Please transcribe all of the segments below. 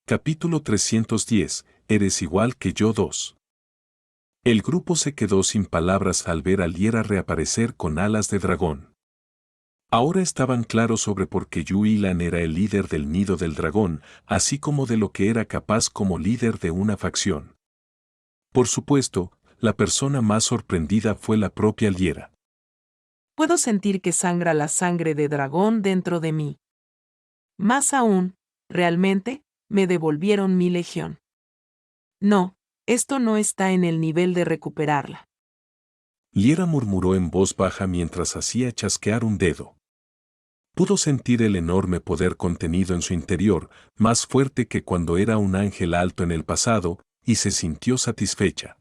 Capítulo 310. Eres igual que yo 2. El grupo se quedó sin palabras al ver a Liera reaparecer con alas de dragón. Ahora estaban claros sobre por qué Yu Yilan era el líder del nido del dragón, así como de lo que era capaz como líder de una facción. Por supuesto, la persona más sorprendida fue la propia Liera. Puedo sentir que sangra la sangre de dragón dentro de mí. Más aún, realmente, me devolvieron mi legión. No, esto no está en el nivel de recuperarla. Liera murmuró en voz baja mientras hacía chasquear un dedo. Pudo sentir el enorme poder contenido en su interior, más fuerte que cuando era un ángel alto en el pasado, y se sintió satisfecha.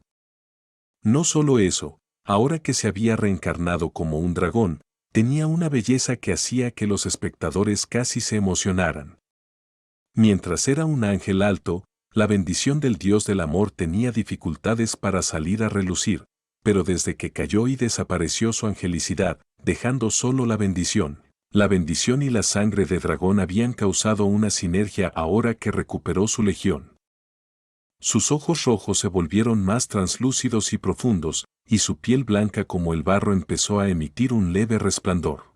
No solo eso, ahora que se había reencarnado como un dragón, tenía una belleza que hacía que los espectadores casi se emocionaran. Mientras era un ángel alto, la bendición del Dios del amor tenía dificultades para salir a relucir, pero desde que cayó y desapareció su angelicidad, dejando solo la bendición y la sangre de dragón habían causado una sinergia ahora que recuperó su legión. Sus ojos rojos se volvieron más translúcidos y profundos, y su piel blanca como el barro empezó a emitir un leve resplandor.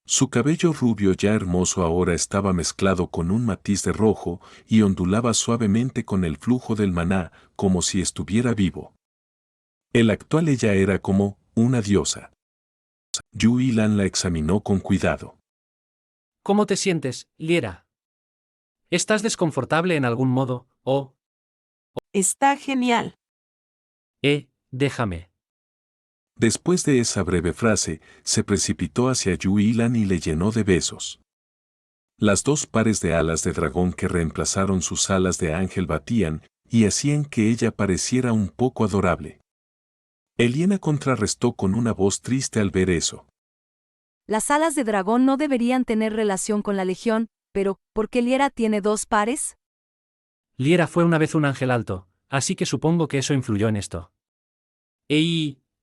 Su cabello rubio ya hermoso ahora estaba mezclado con un matiz de rojo y ondulaba suavemente con el flujo del maná, como si estuviera vivo. El actual ella era como una diosa. Yu Yilan la examinó con cuidado. ¿Cómo te sientes, Liera? ¿Estás desconfortable en algún modo, o...? Está genial. Déjame. Después de esa breve frase, se precipitó hacia Yu Yilan y le llenó de besos. Las dos pares de alas de dragón que reemplazaron sus alas de ángel batían y hacían que ella pareciera un poco adorable. Eliena contrarrestó con una voz triste al ver eso. Las alas de dragón no deberían tener relación con la legión, pero ¿por qué Liera tiene dos pares? Liera fue una vez un ángel alto, así que supongo que eso influyó en esto.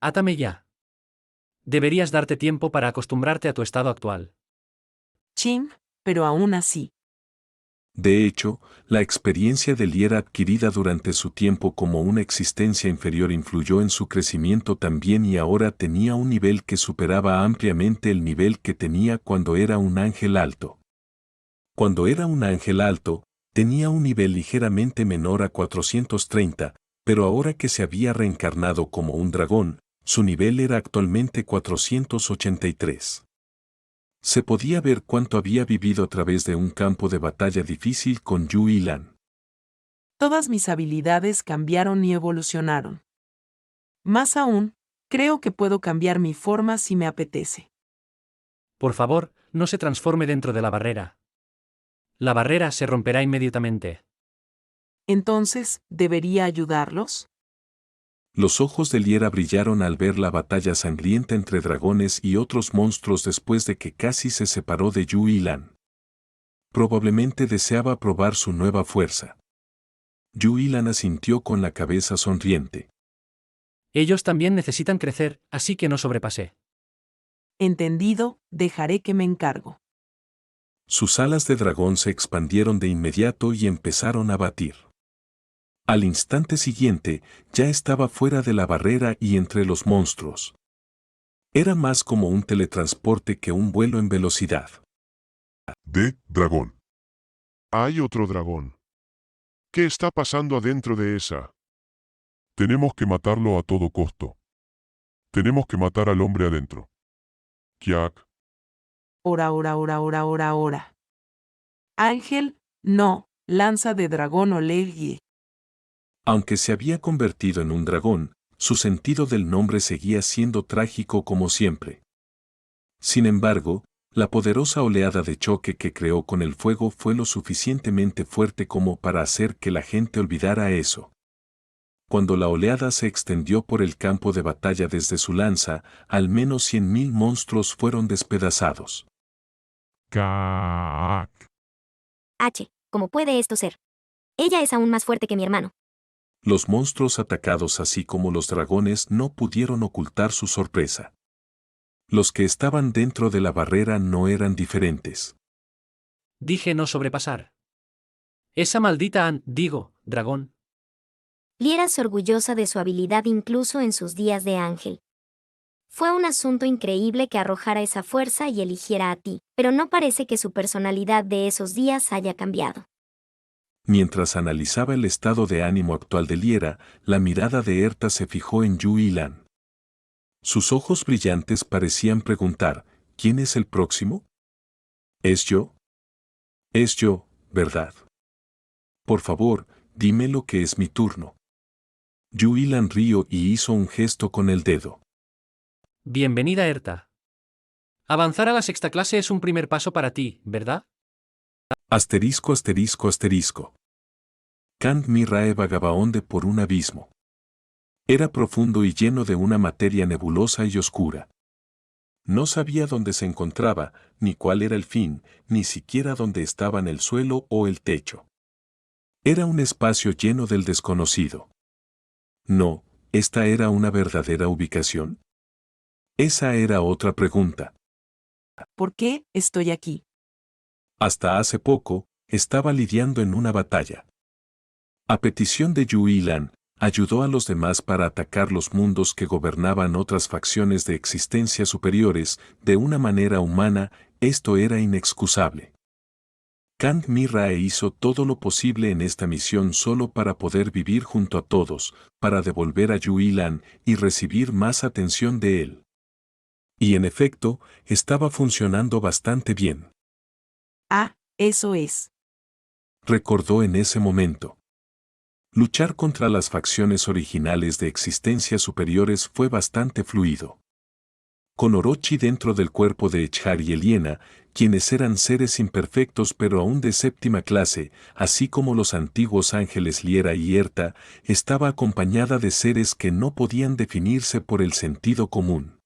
Átame ya. Deberías darte tiempo para acostumbrarte a tu estado actual. Ching, pero aún así. De hecho, la experiencia de Liera adquirida durante su tiempo como una existencia inferior influyó en su crecimiento también y ahora tenía un nivel que superaba ampliamente el nivel que tenía cuando era un ángel alto. Cuando era un ángel alto, tenía un nivel ligeramente menor a 430, pero ahora que se había reencarnado como un dragón, su nivel era actualmente 483. Se podía ver cuánto había vivido a través de un campo de batalla difícil con Yu Yilan. Todas mis habilidades cambiaron y evolucionaron. Más aún, creo que puedo cambiar mi forma si me apetece. Por favor, no se transforme dentro de la barrera. La barrera se romperá inmediatamente. Entonces, ¿debería ayudarlos? Los ojos de Liera brillaron al ver la batalla sangrienta entre dragones y otros monstruos después de que casi se separó de Yu Yilan. Probablemente deseaba probar su nueva fuerza. Yu Yilan asintió con la cabeza sonriente. Ellos también necesitan crecer, así que no sobrepasé. Entendido, dejaré que me encargo. Sus alas de dragón se expandieron de inmediato y empezaron a batir. Al instante siguiente, ya estaba fuera de la barrera y entre los monstruos. Era más como un teletransporte que un vuelo en velocidad. Dragón. Hay otro dragón. ¿Qué está pasando adentro de esa? Tenemos que matarlo a todo costo. Tenemos que matar al hombre adentro. Kiak. Ora. Ángel, no, lanza de dragón Olegui. Aunque se había convertido en un dragón, su sentido del nombre seguía siendo trágico como siempre. Sin embargo, la poderosa oleada de choque que creó con el fuego fue lo suficientemente fuerte como para hacer que la gente olvidara eso. Cuando la oleada se extendió por el campo de batalla desde su lanza, al menos 100.000 monstruos fueron despedazados. Kiak. ¿Cómo puede esto ser? Ella es aún más fuerte que mi hermano. Los monstruos atacados así como los dragones no pudieron ocultar su sorpresa. Los que estaban dentro de la barrera no eran diferentes. Dije no sobrepasar. Esa maldita dragón. Liera es orgullosa de su habilidad incluso en sus días de ángel. Fue un asunto increíble que arrojara esa fuerza y eligiera a ti, pero no parece que su personalidad de esos días haya cambiado. Mientras analizaba el estado de ánimo actual de Liera, la mirada de Erta se fijó en Yu Yilan. Sus ojos brillantes parecían preguntar, ¿quién es el próximo? ¿Es yo? Es yo, ¿verdad? Por favor, dime lo que es mi turno. Yu Yilan rió y hizo un gesto con el dedo. Bienvenida, Erta. Avanzar a la sexta clase es un primer paso para ti, ¿verdad? Asterisco, asterisco, asterisco. Kant Mirae vagabonde por un abismo. Era profundo y lleno de una materia nebulosa y oscura. No sabía dónde se encontraba, ni cuál era el fin, ni siquiera dónde estaban el suelo o el techo. Era un espacio lleno del desconocido. No, ¿esta era una verdadera ubicación? Esa era otra pregunta. ¿Por qué estoy aquí? Hasta hace poco, estaba lidiando en una batalla. A petición de Yu Yilan, ayudó a los demás para atacar los mundos que gobernaban otras facciones de existencias superiores, de una manera humana. Esto era inexcusable. Kang Mirae hizo todo lo posible en esta misión solo para poder vivir junto a todos, para devolver a Yu Yilan y recibir más atención de él. Y en efecto, estaba funcionando bastante bien. Ah, eso es. Recordó en ese momento. Luchar contra las facciones originales de existencias superiores fue bastante fluido. Con Orochi dentro del cuerpo de Echar y Eliena, quienes eran seres imperfectos pero aún de séptima clase, así como los antiguos ángeles Liera y Erta, estaba acompañada de seres que no podían definirse por el sentido común.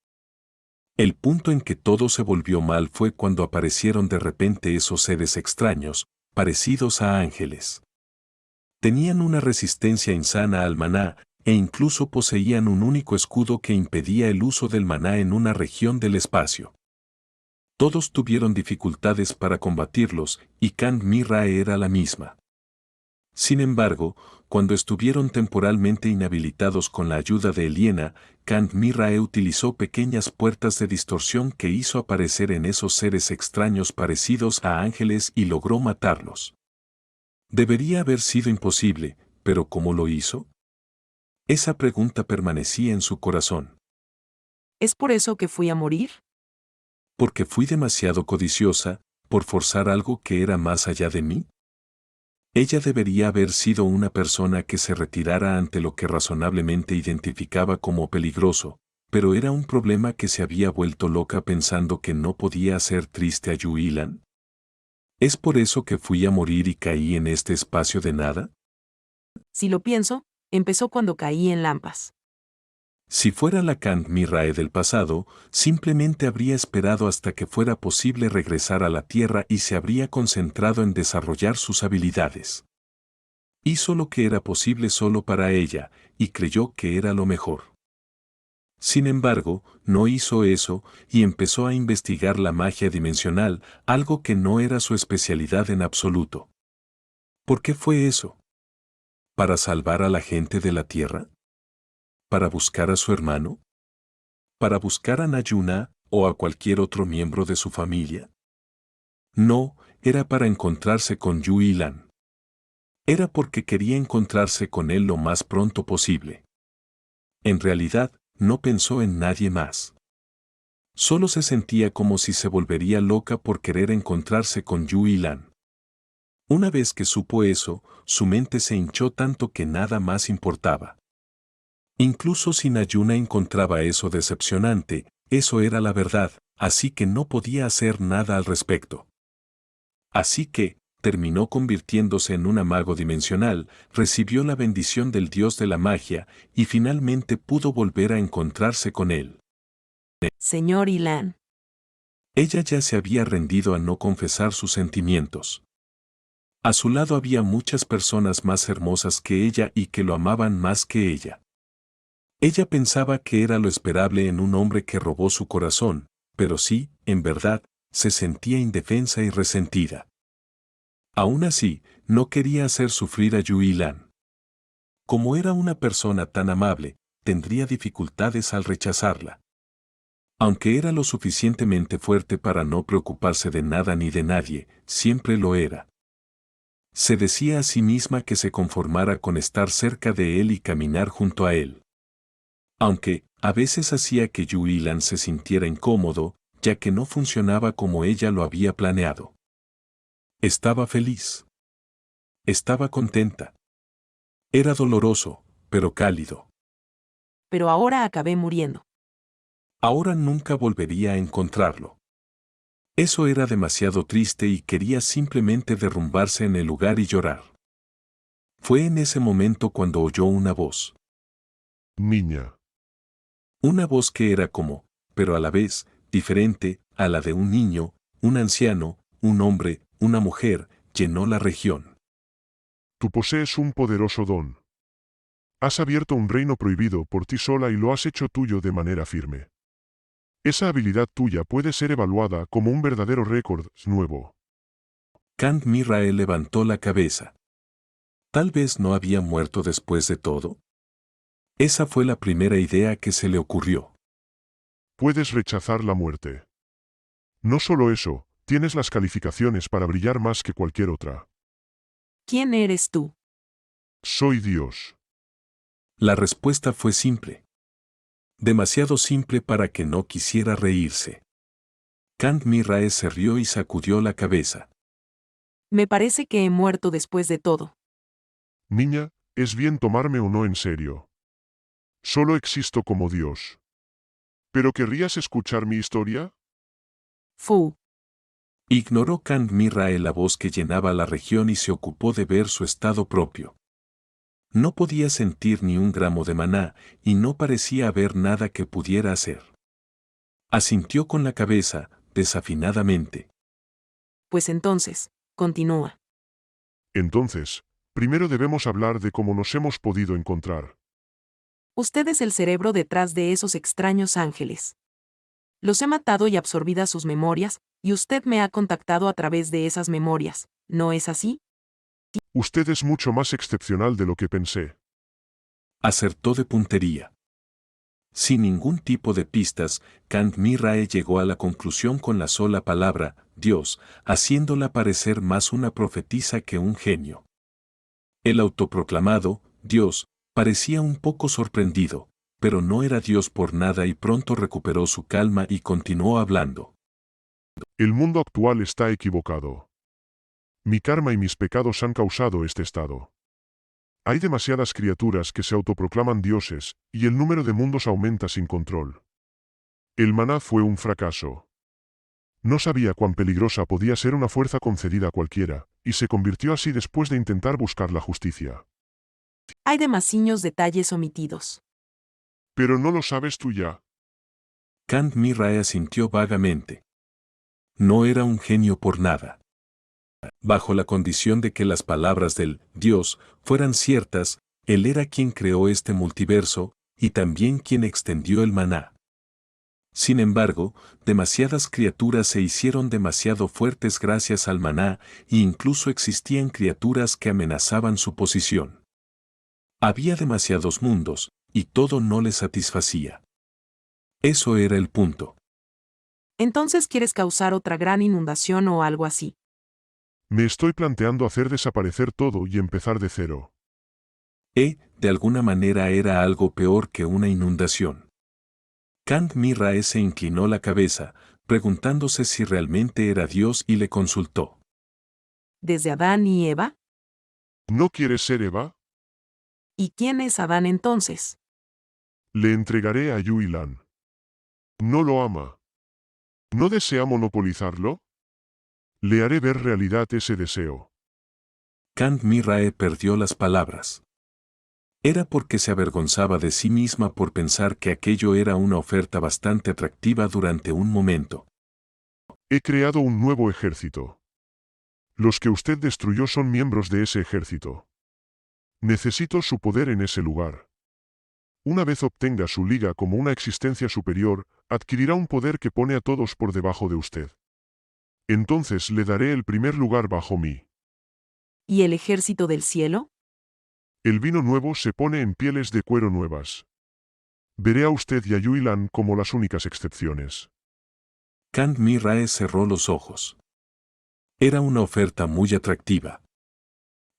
El punto en que todo se volvió mal fue cuando aparecieron de repente esos seres extraños, parecidos a ángeles. Tenían una resistencia insana al maná, e incluso poseían un único escudo que impedía el uso del maná en una región del espacio. Todos tuvieron dificultades para combatirlos, y Kang Mirae era la misma. Sin embargo, cuando estuvieron temporalmente inhabilitados con la ayuda de Eliena, Kang Mirae utilizó pequeñas puertas de distorsión que hizo aparecer en esos seres extraños parecidos a ángeles y logró matarlos. Debería haber sido imposible, pero ¿cómo lo hizo? Esa pregunta permanecía en su corazón. ¿Es por eso que fui a morir? ¿Porque fui demasiado codiciosa, por forzar algo que era más allá de mí? Ella debería haber sido una persona que se retirara ante lo que razonablemente identificaba como peligroso, pero era un problema que se había vuelto loca pensando que no podía hacer triste a Yu Yilan. ¿Es por eso que fui a morir y caí en este espacio de nada? Si lo pienso, empezó cuando caí en Lampas. Si fuera la Kang Mirae del pasado, simplemente habría esperado hasta que fuera posible regresar a la Tierra y se habría concentrado en desarrollar sus habilidades. Hizo lo que era posible solo para ella, y creyó que era lo mejor. Sin embargo, no hizo eso, y empezó a investigar la magia dimensional, algo que no era su especialidad en absoluto. ¿Por qué fue eso? ¿Para salvar a la gente de la Tierra? ¿Para buscar a su hermano? ¿Para buscar a Nayuna o a cualquier otro miembro de su familia? No, era para encontrarse con Yu Yilan. Era porque quería encontrarse con él lo más pronto posible. En realidad, no pensó en nadie más. Solo se sentía como si se volvería loca por querer encontrarse con Yu Yilan. Una vez que supo eso, su mente se hinchó tanto que nada más importaba. Incluso si Nayuna encontraba eso decepcionante, eso era la verdad, así que no podía hacer nada al respecto. Así que, terminó convirtiéndose en un mago dimensional, recibió la bendición del dios de la magia, y finalmente pudo volver a encontrarse con él. Señor Yilan. Ella ya se había rendido a no confesar sus sentimientos. A su lado había muchas personas más hermosas que ella y que lo amaban más que ella. Ella pensaba que era lo esperable en un hombre que robó su corazón, pero sí, en verdad, se sentía indefensa y resentida. Aún así, no quería hacer sufrir a Yuilan. Como era una persona tan amable, tendría dificultades al rechazarla. Aunque era lo suficientemente fuerte para no preocuparse de nada ni de nadie, siempre lo era. Se decía a sí misma que se conformara con estar cerca de él y caminar junto a él. Aunque, a veces hacía que Yuilan se sintiera incómodo, ya que no funcionaba como ella lo había planeado. Estaba feliz. Estaba contenta. Era doloroso, pero cálido. Pero ahora acabé muriendo. Ahora nunca volvería a encontrarlo. Eso era demasiado triste y quería simplemente derrumbarse en el lugar y llorar. Fue en ese momento cuando oyó una voz. Niña. Una voz que era como, pero a la vez, diferente, a la de un niño, un anciano, un hombre, una mujer, llenó la región. Tú posees un poderoso don. Has abierto un reino prohibido por ti sola y lo has hecho tuyo de manera firme. Esa habilidad tuya puede ser evaluada como un verdadero récord nuevo. Kand Mirael levantó la cabeza. ¿Tal vez no había muerto después de todo? Esa fue la primera idea que se le ocurrió. Puedes rechazar la muerte. No solo eso, tienes las calificaciones para brillar más que cualquier otra. ¿Quién eres tú? Soy Dios. La respuesta fue simple. Demasiado simple para que no quisiera reírse. Kand Mirael se rió y sacudió la cabeza. Me parece que he muerto después de todo. Niña, es bien tomarme o no en serio. Solo existo como Dios. ¿Pero querrías escuchar mi historia? Fu. Ignoró Kand Mirael la voz que llenaba la región y se ocupó de ver su estado propio. No podía sentir ni un gramo de maná, y no parecía haber nada que pudiera hacer. Asintió con la cabeza, desafinadamente. Pues entonces, continúa. Entonces, primero debemos hablar de cómo nos hemos podido encontrar. Usted es el cerebro detrás de esos extraños ángeles. Los he matado y absorbido sus memorias, y usted me ha contactado a través de esas memorias, ¿no es así? Usted es mucho más excepcional de lo que pensé. Acertó de puntería. Sin ningún tipo de pistas, Kand Mirael llegó a la conclusión con la sola palabra, Dios, haciéndola parecer más una profetisa que un genio. El autoproclamado, Dios, parecía un poco sorprendido, pero no era Dios por nada y pronto recuperó su calma y continuó hablando. El mundo actual está equivocado. Mi karma y mis pecados han causado este estado. Hay demasiadas criaturas que se autoproclaman dioses, y el número de mundos aumenta sin control. El maná fue un fracaso. No sabía cuán peligrosa podía ser una fuerza concedida a cualquiera, y se convirtió así después de intentar buscar la justicia. Hay demasiados detalles omitidos. Pero no lo sabes tú ya. Kand Mirael asintió vagamente. No era un genio por nada. Bajo la condición de que las palabras del Dios fueran ciertas, él era quien creó este multiverso, y también quien extendió el maná. Sin embargo, demasiadas criaturas se hicieron demasiado fuertes gracias al maná, e incluso existían criaturas que amenazaban su posición. Había demasiados mundos, y todo no le satisfacía. Eso era el punto. Entonces quieres causar otra gran inundación o algo así. Me estoy planteando hacer desaparecer todo y empezar de cero. De alguna manera era algo peor que una inundación. Kand Mirael se inclinó la cabeza, preguntándose si realmente era Dios y le consultó. ¿Desde Adán y Eva? ¿No quieres ser Eva? ¿Y quién es Adán entonces? Le entregaré a Yuilan. No lo ama. ¿No desea monopolizarlo? Le haré ver realidad ese deseo. Kand Mirael perdió las palabras. Era porque se avergonzaba de sí misma por pensar que aquello era una oferta bastante atractiva durante un momento. He creado un nuevo ejército. Los que usted destruyó son miembros de ese ejército. Necesito su poder en ese lugar. Una vez obtenga su liga como una existencia superior, adquirirá un poder que pone a todos por debajo de usted. Entonces le daré el primer lugar bajo mí. ¿Y el ejército del cielo? El vino nuevo se pone en pieles de cuero nuevas. Veré a usted y a Yuilan como las únicas excepciones. Kang Mi-rae cerró los ojos. Era una oferta muy atractiva.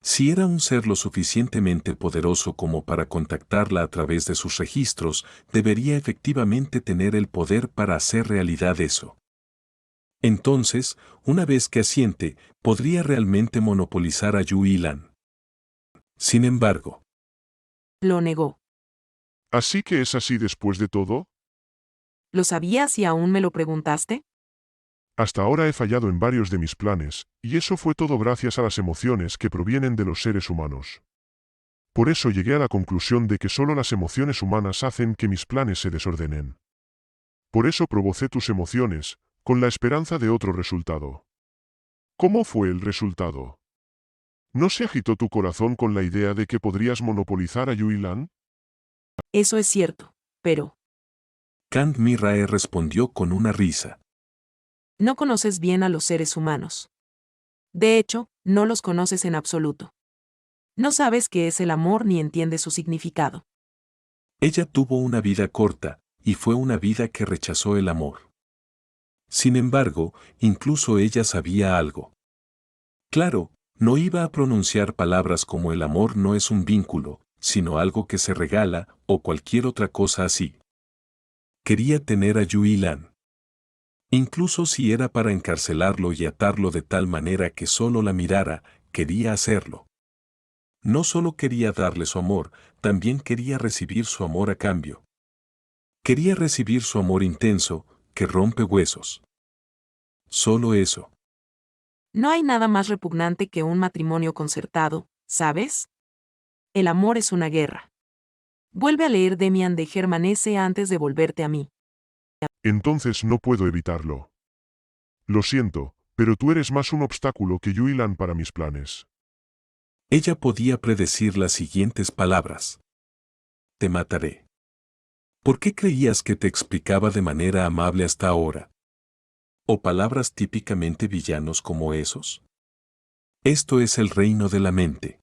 Si era un ser lo suficientemente poderoso como para contactarla a través de sus registros, debería efectivamente tener el poder para hacer realidad eso. Entonces, una vez que asiente, podría realmente monopolizar a Yuilan. Sin embargo, Lo negó. ¿Así que es así después de todo? ¿Lo sabías y aún me lo preguntaste? Hasta ahora he fallado en varios de mis planes, y eso fue todo gracias a las emociones que provienen de los seres humanos. Por eso llegué a la conclusión de que solo las emociones humanas hacen que mis planes se desordenen. Por eso provocé tus emociones, con la esperanza de otro resultado. ¿Cómo fue el resultado? ¿No se agitó tu corazón con la idea de que podrías monopolizar a Yuilan? Eso es cierto, pero Kang Mi-rae respondió con una risa. no conoces bien a los seres humanos. De hecho, no los conoces en absoluto. No sabes qué es el amor ni entiendes su significado. Ella tuvo una vida corta, y fue una vida que rechazó el amor. Sin embargo, incluso ella sabía algo. Claro, no iba a pronunciar palabras como el amor no es un vínculo, sino algo que se regala, o cualquier otra cosa así. Quería tener a Yuilan. Incluso si era para encarcelarlo y atarlo de tal manera que solo la mirara, quería hacerlo. No solo quería darle su amor, también quería recibir su amor a cambio. Quería recibir su amor intenso, que rompe huesos. Solo eso. No hay nada más repugnante que un matrimonio concertado, ¿sabes? El amor es una guerra. Vuelve a leer Demian de Germanese antes de volverte a mí. Entonces no puedo evitarlo. Lo siento, pero tú eres más un obstáculo que Yuilan para mis planes. Ella podía predecir las siguientes palabras. Te mataré. ¿Por qué creías que te explicaba de manera amable hasta ahora? ¿O palabras típicamente villanos como esos? Esto es el reino de la mente.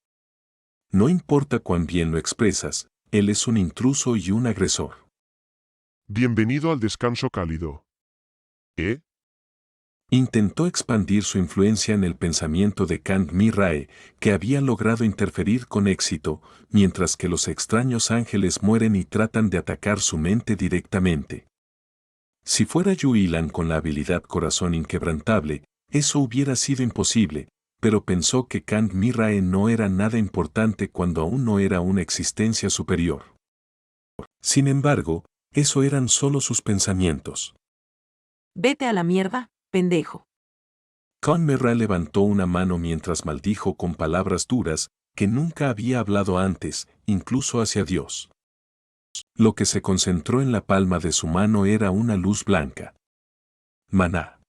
No importa cuán bien lo expresas, él es un intruso y un agresor. Bienvenido al descanso cálido. ¿Eh? Intentó expandir su influencia en el pensamiento de Kang Mi-rae, que había logrado interferir con éxito, mientras que los extraños ángeles mueren y tratan de atacar su mente directamente. Si fuera Yuilan con la habilidad corazón inquebrantable, eso hubiera sido imposible, pero pensó que Kang Mi-rae no era nada importante cuando aún no era una existencia superior. Sin embargo, eso eran solo sus pensamientos. Vete a la mierda, pendejo. Kang Mi-rae levantó una mano mientras maldijo con palabras duras, que nunca había hablado antes, incluso hacia Dios. Lo que se concentró en la palma de su mano era una luz blanca. Maná.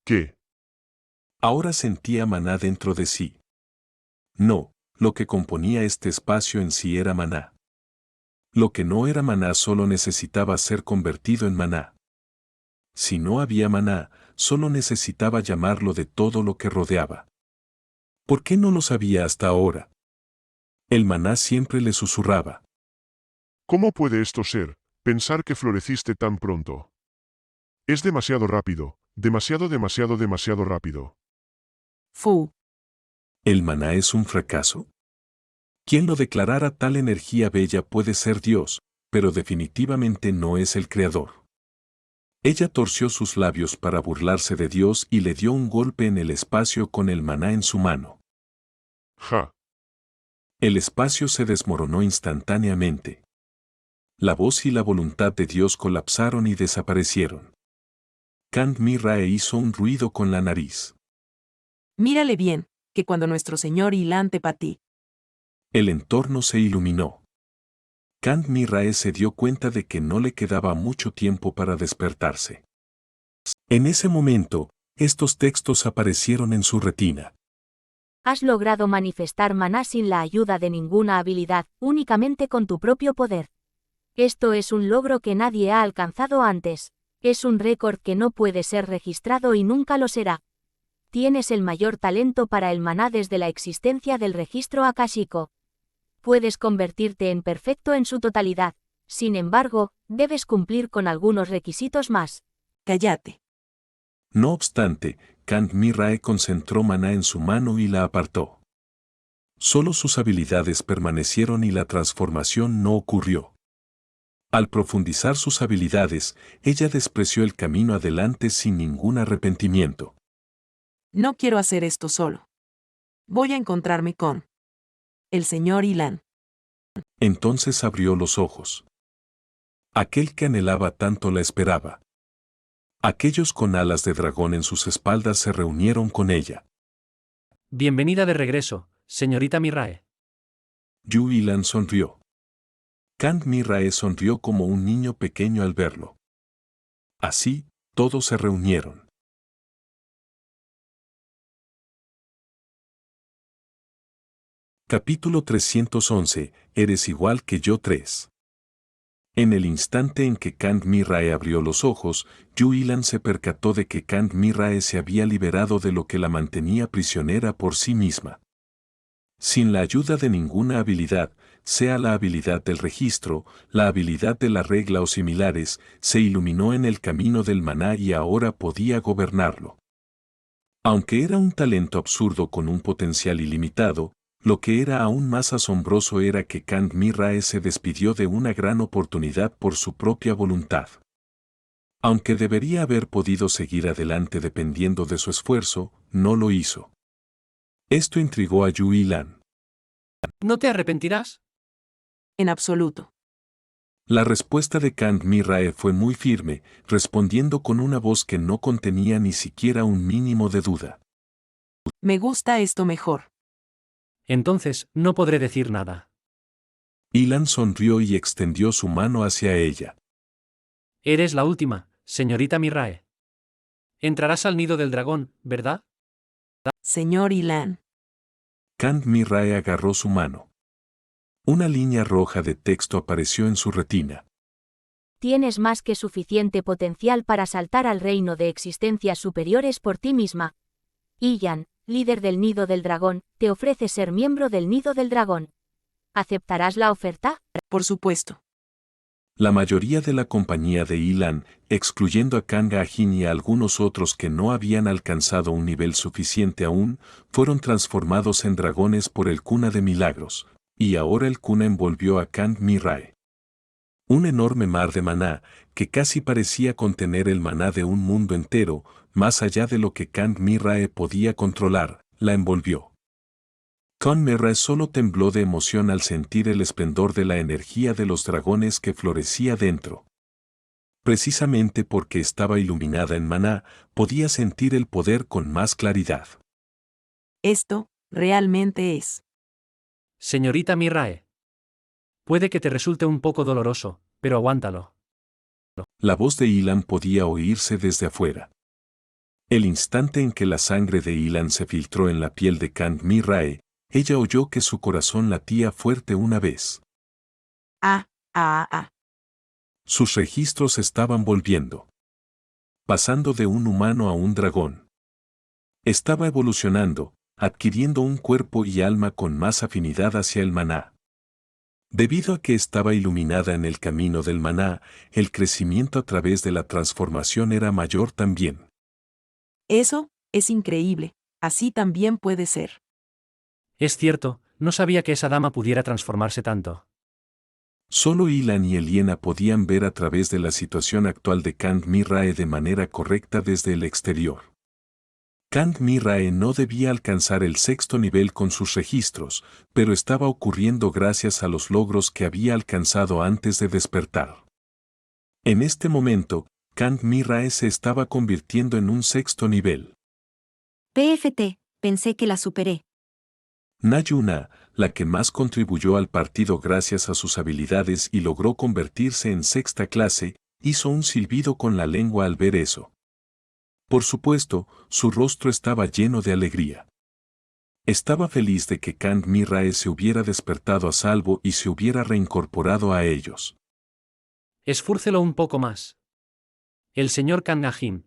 ¿Qué? Ahora sentía maná dentro de sí. No, lo que componía este espacio en sí era maná. Lo que no era maná solo necesitaba ser convertido en maná. Si no había maná, solo necesitaba llamarlo de todo lo que rodeaba. ¿Por qué no lo sabía hasta ahora? El maná siempre le susurraba. ¿Cómo puede esto ser, pensar que floreciste tan pronto? Es demasiado rápido, demasiado rápido. Fu. ¿El maná es un fracaso? Quien lo declarara tal energía bella puede ser Dios, pero definitivamente no es el Creador. Ella torció sus labios para burlarse de Dios y le dio un golpe en el espacio con el maná en su mano. Ja. El espacio se desmoronó instantáneamente. La voz y la voluntad de Dios colapsaron y desaparecieron. Kang Mi-rae hizo un ruido con la nariz. Mírale bien, que cuando nuestro señor Ilan te patí. El entorno se iluminó. Kang Mi-rae se dio cuenta de que no le quedaba mucho tiempo para despertarse. En ese momento, estos textos aparecieron en su retina. Has logrado manifestar maná sin la ayuda de ninguna habilidad, únicamente con tu propio poder. Esto es un logro que nadie ha alcanzado antes. Es un récord que no puede ser registrado y nunca lo será. Tienes el mayor talento para el maná desde la existencia del registro akáshico. Puedes convertirte en perfecto en su totalidad. Sin embargo, debes cumplir con algunos requisitos más. Cállate. No obstante, Kang Mi-rae concentró maná en su mano y la apartó. Solo sus habilidades permanecieron y la transformación no ocurrió. Al profundizar sus habilidades, ella despreció el camino adelante sin ningún arrepentimiento. No quiero hacer esto solo. Voy a encontrarme con el señor Ilan. Entonces abrió los ojos. Aquel que anhelaba tanto la esperaba. Aquellos con alas de dragón en sus espaldas se reunieron con ella. Bienvenida de regreso, señorita Mi-rae. Yu Ilan sonrió. Kang Mi-rae sonrió como un niño pequeño al verlo. Así, todos se reunieron. Capítulo 311. Eres igual que yo 3. En el instante en que Kang Mi-rae abrió los ojos, Yu Ilan se percató de que Kang Mi-rae se había liberado de lo que la mantenía prisionera por sí misma. Sin la ayuda de ninguna habilidad, sea la habilidad del registro, la habilidad de la regla o similares, se iluminó en el camino del maná y ahora podía gobernarlo. Aunque era un talento absurdo con un potencial ilimitado, lo que era aún más asombroso era que Kang Mi-rae se despidió de una gran oportunidad por su propia voluntad. Aunque debería haber podido seguir adelante dependiendo de su esfuerzo, no lo hizo. Esto intrigó a Yu Ilan. ¿No te arrepentirás? En absoluto. La respuesta de Kang Mi-rae fue muy firme, respondiendo con una voz que no contenía ni siquiera un mínimo de duda. Me gusta esto mejor. Entonces, no podré decir nada. Ilan sonrió y extendió su mano hacia ella. Eres la última, señorita Mi-rae. Entrarás al nido del dragón, ¿verdad? Señor Ilan. Kang Mi-rae agarró su mano. Una línea roja de texto apareció en su retina. Tienes más que suficiente potencial para saltar al reino de existencias superiores por ti misma. Ilan, líder del Nido del Dragón, te ofrece ser miembro del Nido del Dragón. ¿Aceptarás la oferta? Por supuesto. La mayoría de la compañía de Ilan, excluyendo a Kang Ah-jin y a algunos otros que no habían alcanzado un nivel suficiente aún, fueron transformados en dragones por el Cuna de Milagros, y ahora el Cuna envolvió a Kang Mi-rae. Un enorme mar de maná, que casi parecía contener el maná de un mundo entero, más allá de lo que Kang Mi-rae podía controlar, la envolvió. Kang Mi-rae solo tembló de emoción al sentir el esplendor de la energía de los dragones que florecía dentro. Precisamente porque estaba iluminada en maná, podía sentir el poder con más claridad. Esto, realmente es. Señorita Mi-rae. Puede que te resulte un poco doloroso, pero aguántalo. La voz de Ilan podía oírse desde afuera. El instante en que la sangre de Ilan se filtró en la piel de Kang Mi-rae, ella oyó que su corazón latía fuerte una vez. Sus registros estaban volviendo. Pasando de un humano a un dragón. Estaba evolucionando, adquiriendo un cuerpo y alma con más afinidad hacia el maná. Debido a que estaba iluminada en el camino del maná, el crecimiento a través de la transformación era mayor también. Eso, es increíble. Así también puede ser. Es cierto, no sabía que esa dama pudiera transformarse tanto. Solo Ilan y Eliena podían ver a través de la situación actual de Kang Mi-rae de manera correcta desde el exterior. Kang Mi-rae no debía alcanzar el 6º nivel con sus registros, pero estaba ocurriendo gracias a los logros que había alcanzado antes de despertar. En este momento, Kang Mi-rae se estaba convirtiendo en un 6º nivel. PFT, pensé que la superé. Na Yuna, la que más contribuyó al partido gracias a sus habilidades y logró convertirse en 6ª clase, hizo un silbido con la lengua al ver eso. Por supuesto, su rostro estaba lleno de alegría. Estaba feliz de que Kang Mi-rae se hubiera despertado a salvo y se hubiera reincorporado a ellos. Esfúrcelo un poco más. El señor Kang Ah-jin.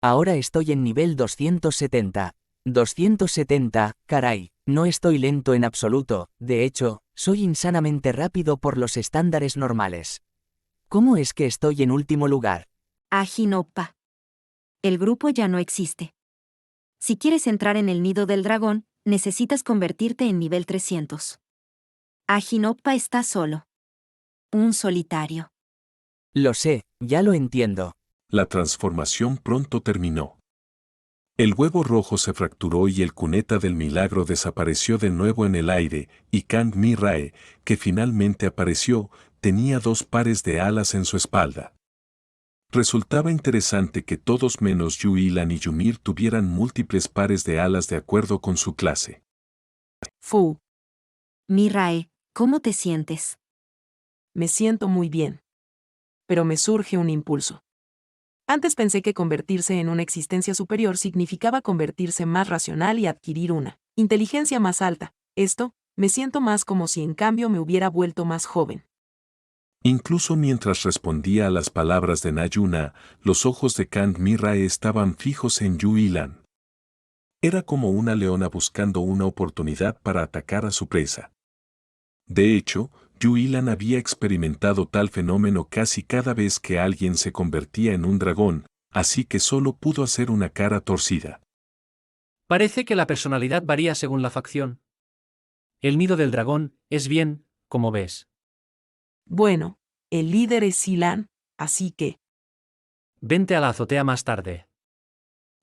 Ahora estoy en nivel 270. 270, caray, no estoy lento en absoluto, de hecho, soy insanamente rápido por los estándares normales. ¿Cómo es que estoy en último lugar? Ajinoppa. El grupo ya no existe. Si quieres entrar en el nido del dragón, necesitas convertirte en nivel 300. Ajinoppa está solo. Un solitario. Lo sé, ya lo entiendo. La transformación pronto terminó. El huevo rojo se fracturó y el cuneta del milagro desapareció de nuevo en el aire, y Kang Mi-rae, que finalmente apareció, tenía 2 pares de alas en su espalda. Resultaba interesante que todos menos Yu Ilan y Ymir tuvieran múltiples pares de alas de acuerdo con su clase. Fu, Mi-rae, ¿cómo te sientes? me siento muy bien. Pero me surge un impulso. Antes pensé que convertirse en una existencia superior significaba convertirse más racional y adquirir una inteligencia más alta. Esto, me siento más como si en cambio me hubiera vuelto más joven. Incluso mientras respondía a las palabras de Na Yuna, los ojos de Kang Mi-rae estaban fijos en Yu Ilan. Era como una leona buscando una oportunidad para atacar a su presa. De hecho, Yu Ilan había experimentado tal fenómeno casi cada vez que alguien se convertía en un dragón, así que solo pudo hacer una cara torcida. Parece que la personalidad varía según la facción. El nido del dragón es bien, como ves. Bueno, el líder es Silan, así que, Vente a la azotea más tarde.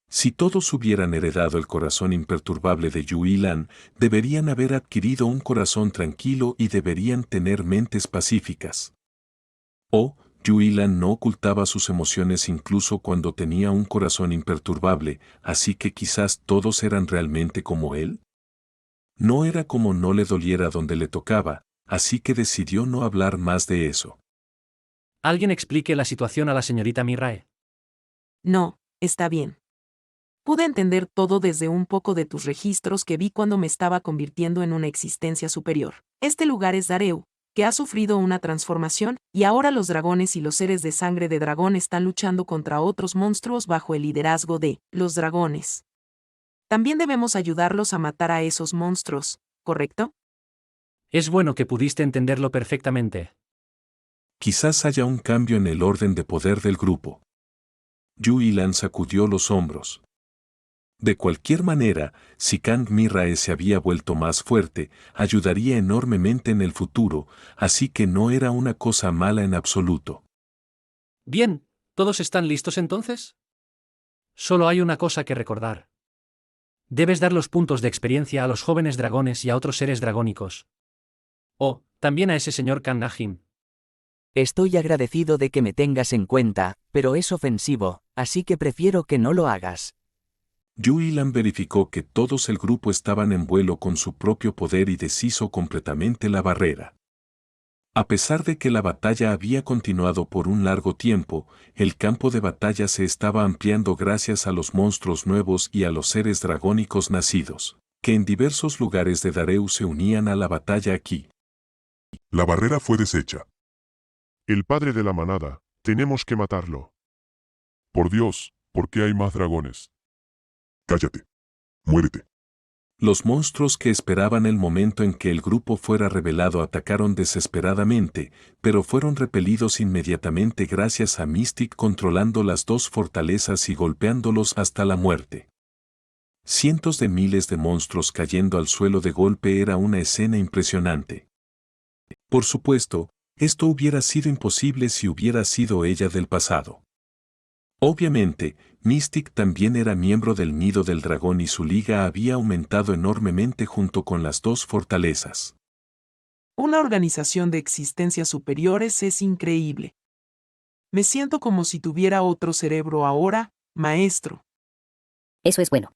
Si todos hubieran heredado el corazón imperturbable de Yu Ilan, deberían haber adquirido un corazón tranquilo y deberían tener mentes pacíficas. O, Yu Ilan no ocultaba sus emociones incluso cuando tenía un corazón imperturbable, así que quizás todos eran realmente como él. No era como no le doliera donde le tocaba, así que decidió no hablar más de eso. ¿Alguien explique la situación a la señorita Mi-rae? no, está bien. Pude entender todo desde un poco de tus registros que vi cuando me estaba convirtiendo en una existencia superior. Este lugar es Dareu, que ha sufrido una transformación, y ahora los dragones y los seres de sangre de dragón están luchando contra otros monstruos bajo el liderazgo de los dragones. También debemos ayudarlos a matar a esos monstruos, ¿correcto? Es bueno que pudiste entenderlo perfectamente. Quizás haya un cambio en el orden de poder del grupo. Yu Ilan sacudió los hombros. De cualquier manera, si Kang Mi-rae se había vuelto más fuerte, ayudaría enormemente en el futuro, así que no era una cosa mala en absoluto. Bien, ¿todos están listos entonces? Solo hay una cosa que recordar. Debes dar los puntos de experiencia a los jóvenes dragones y a otros seres dragónicos. Oh, también a ese señor Kang Na-jin. Estoy agradecido de que me tengas en cuenta, pero es ofensivo, así que prefiero que no lo hagas. Yu Ilan verificó que todos el grupo estaban en vuelo con su propio poder y deshizo completamente la barrera. A pesar de que la batalla había continuado por un largo tiempo, el campo de batalla se estaba ampliando gracias a los monstruos nuevos y a los seres dragónicos nacidos, que en diversos lugares de Dareu se unían a la batalla aquí. La barrera fue deshecha. El padre de la manada, tenemos que matarlo. Por Dios, ¿por qué hay más dragones? Cállate. Muérete. Los monstruos que esperaban el momento en que el grupo fuera revelado atacaron desesperadamente, pero fueron repelidos inmediatamente gracias a Mystic controlando las 2 fortalezas y golpeándolos hasta la muerte. Cientos de miles de monstruos cayendo al suelo de golpe era una escena impresionante. Por supuesto, esto hubiera sido imposible si hubiera sido ella del pasado. Obviamente, Mystic también era miembro del Nido del Dragón y su liga había aumentado enormemente junto con las 2 fortalezas. Una organización de existencias superiores es increíble. Me siento como si tuviera otro cerebro ahora, maestro. Eso es bueno.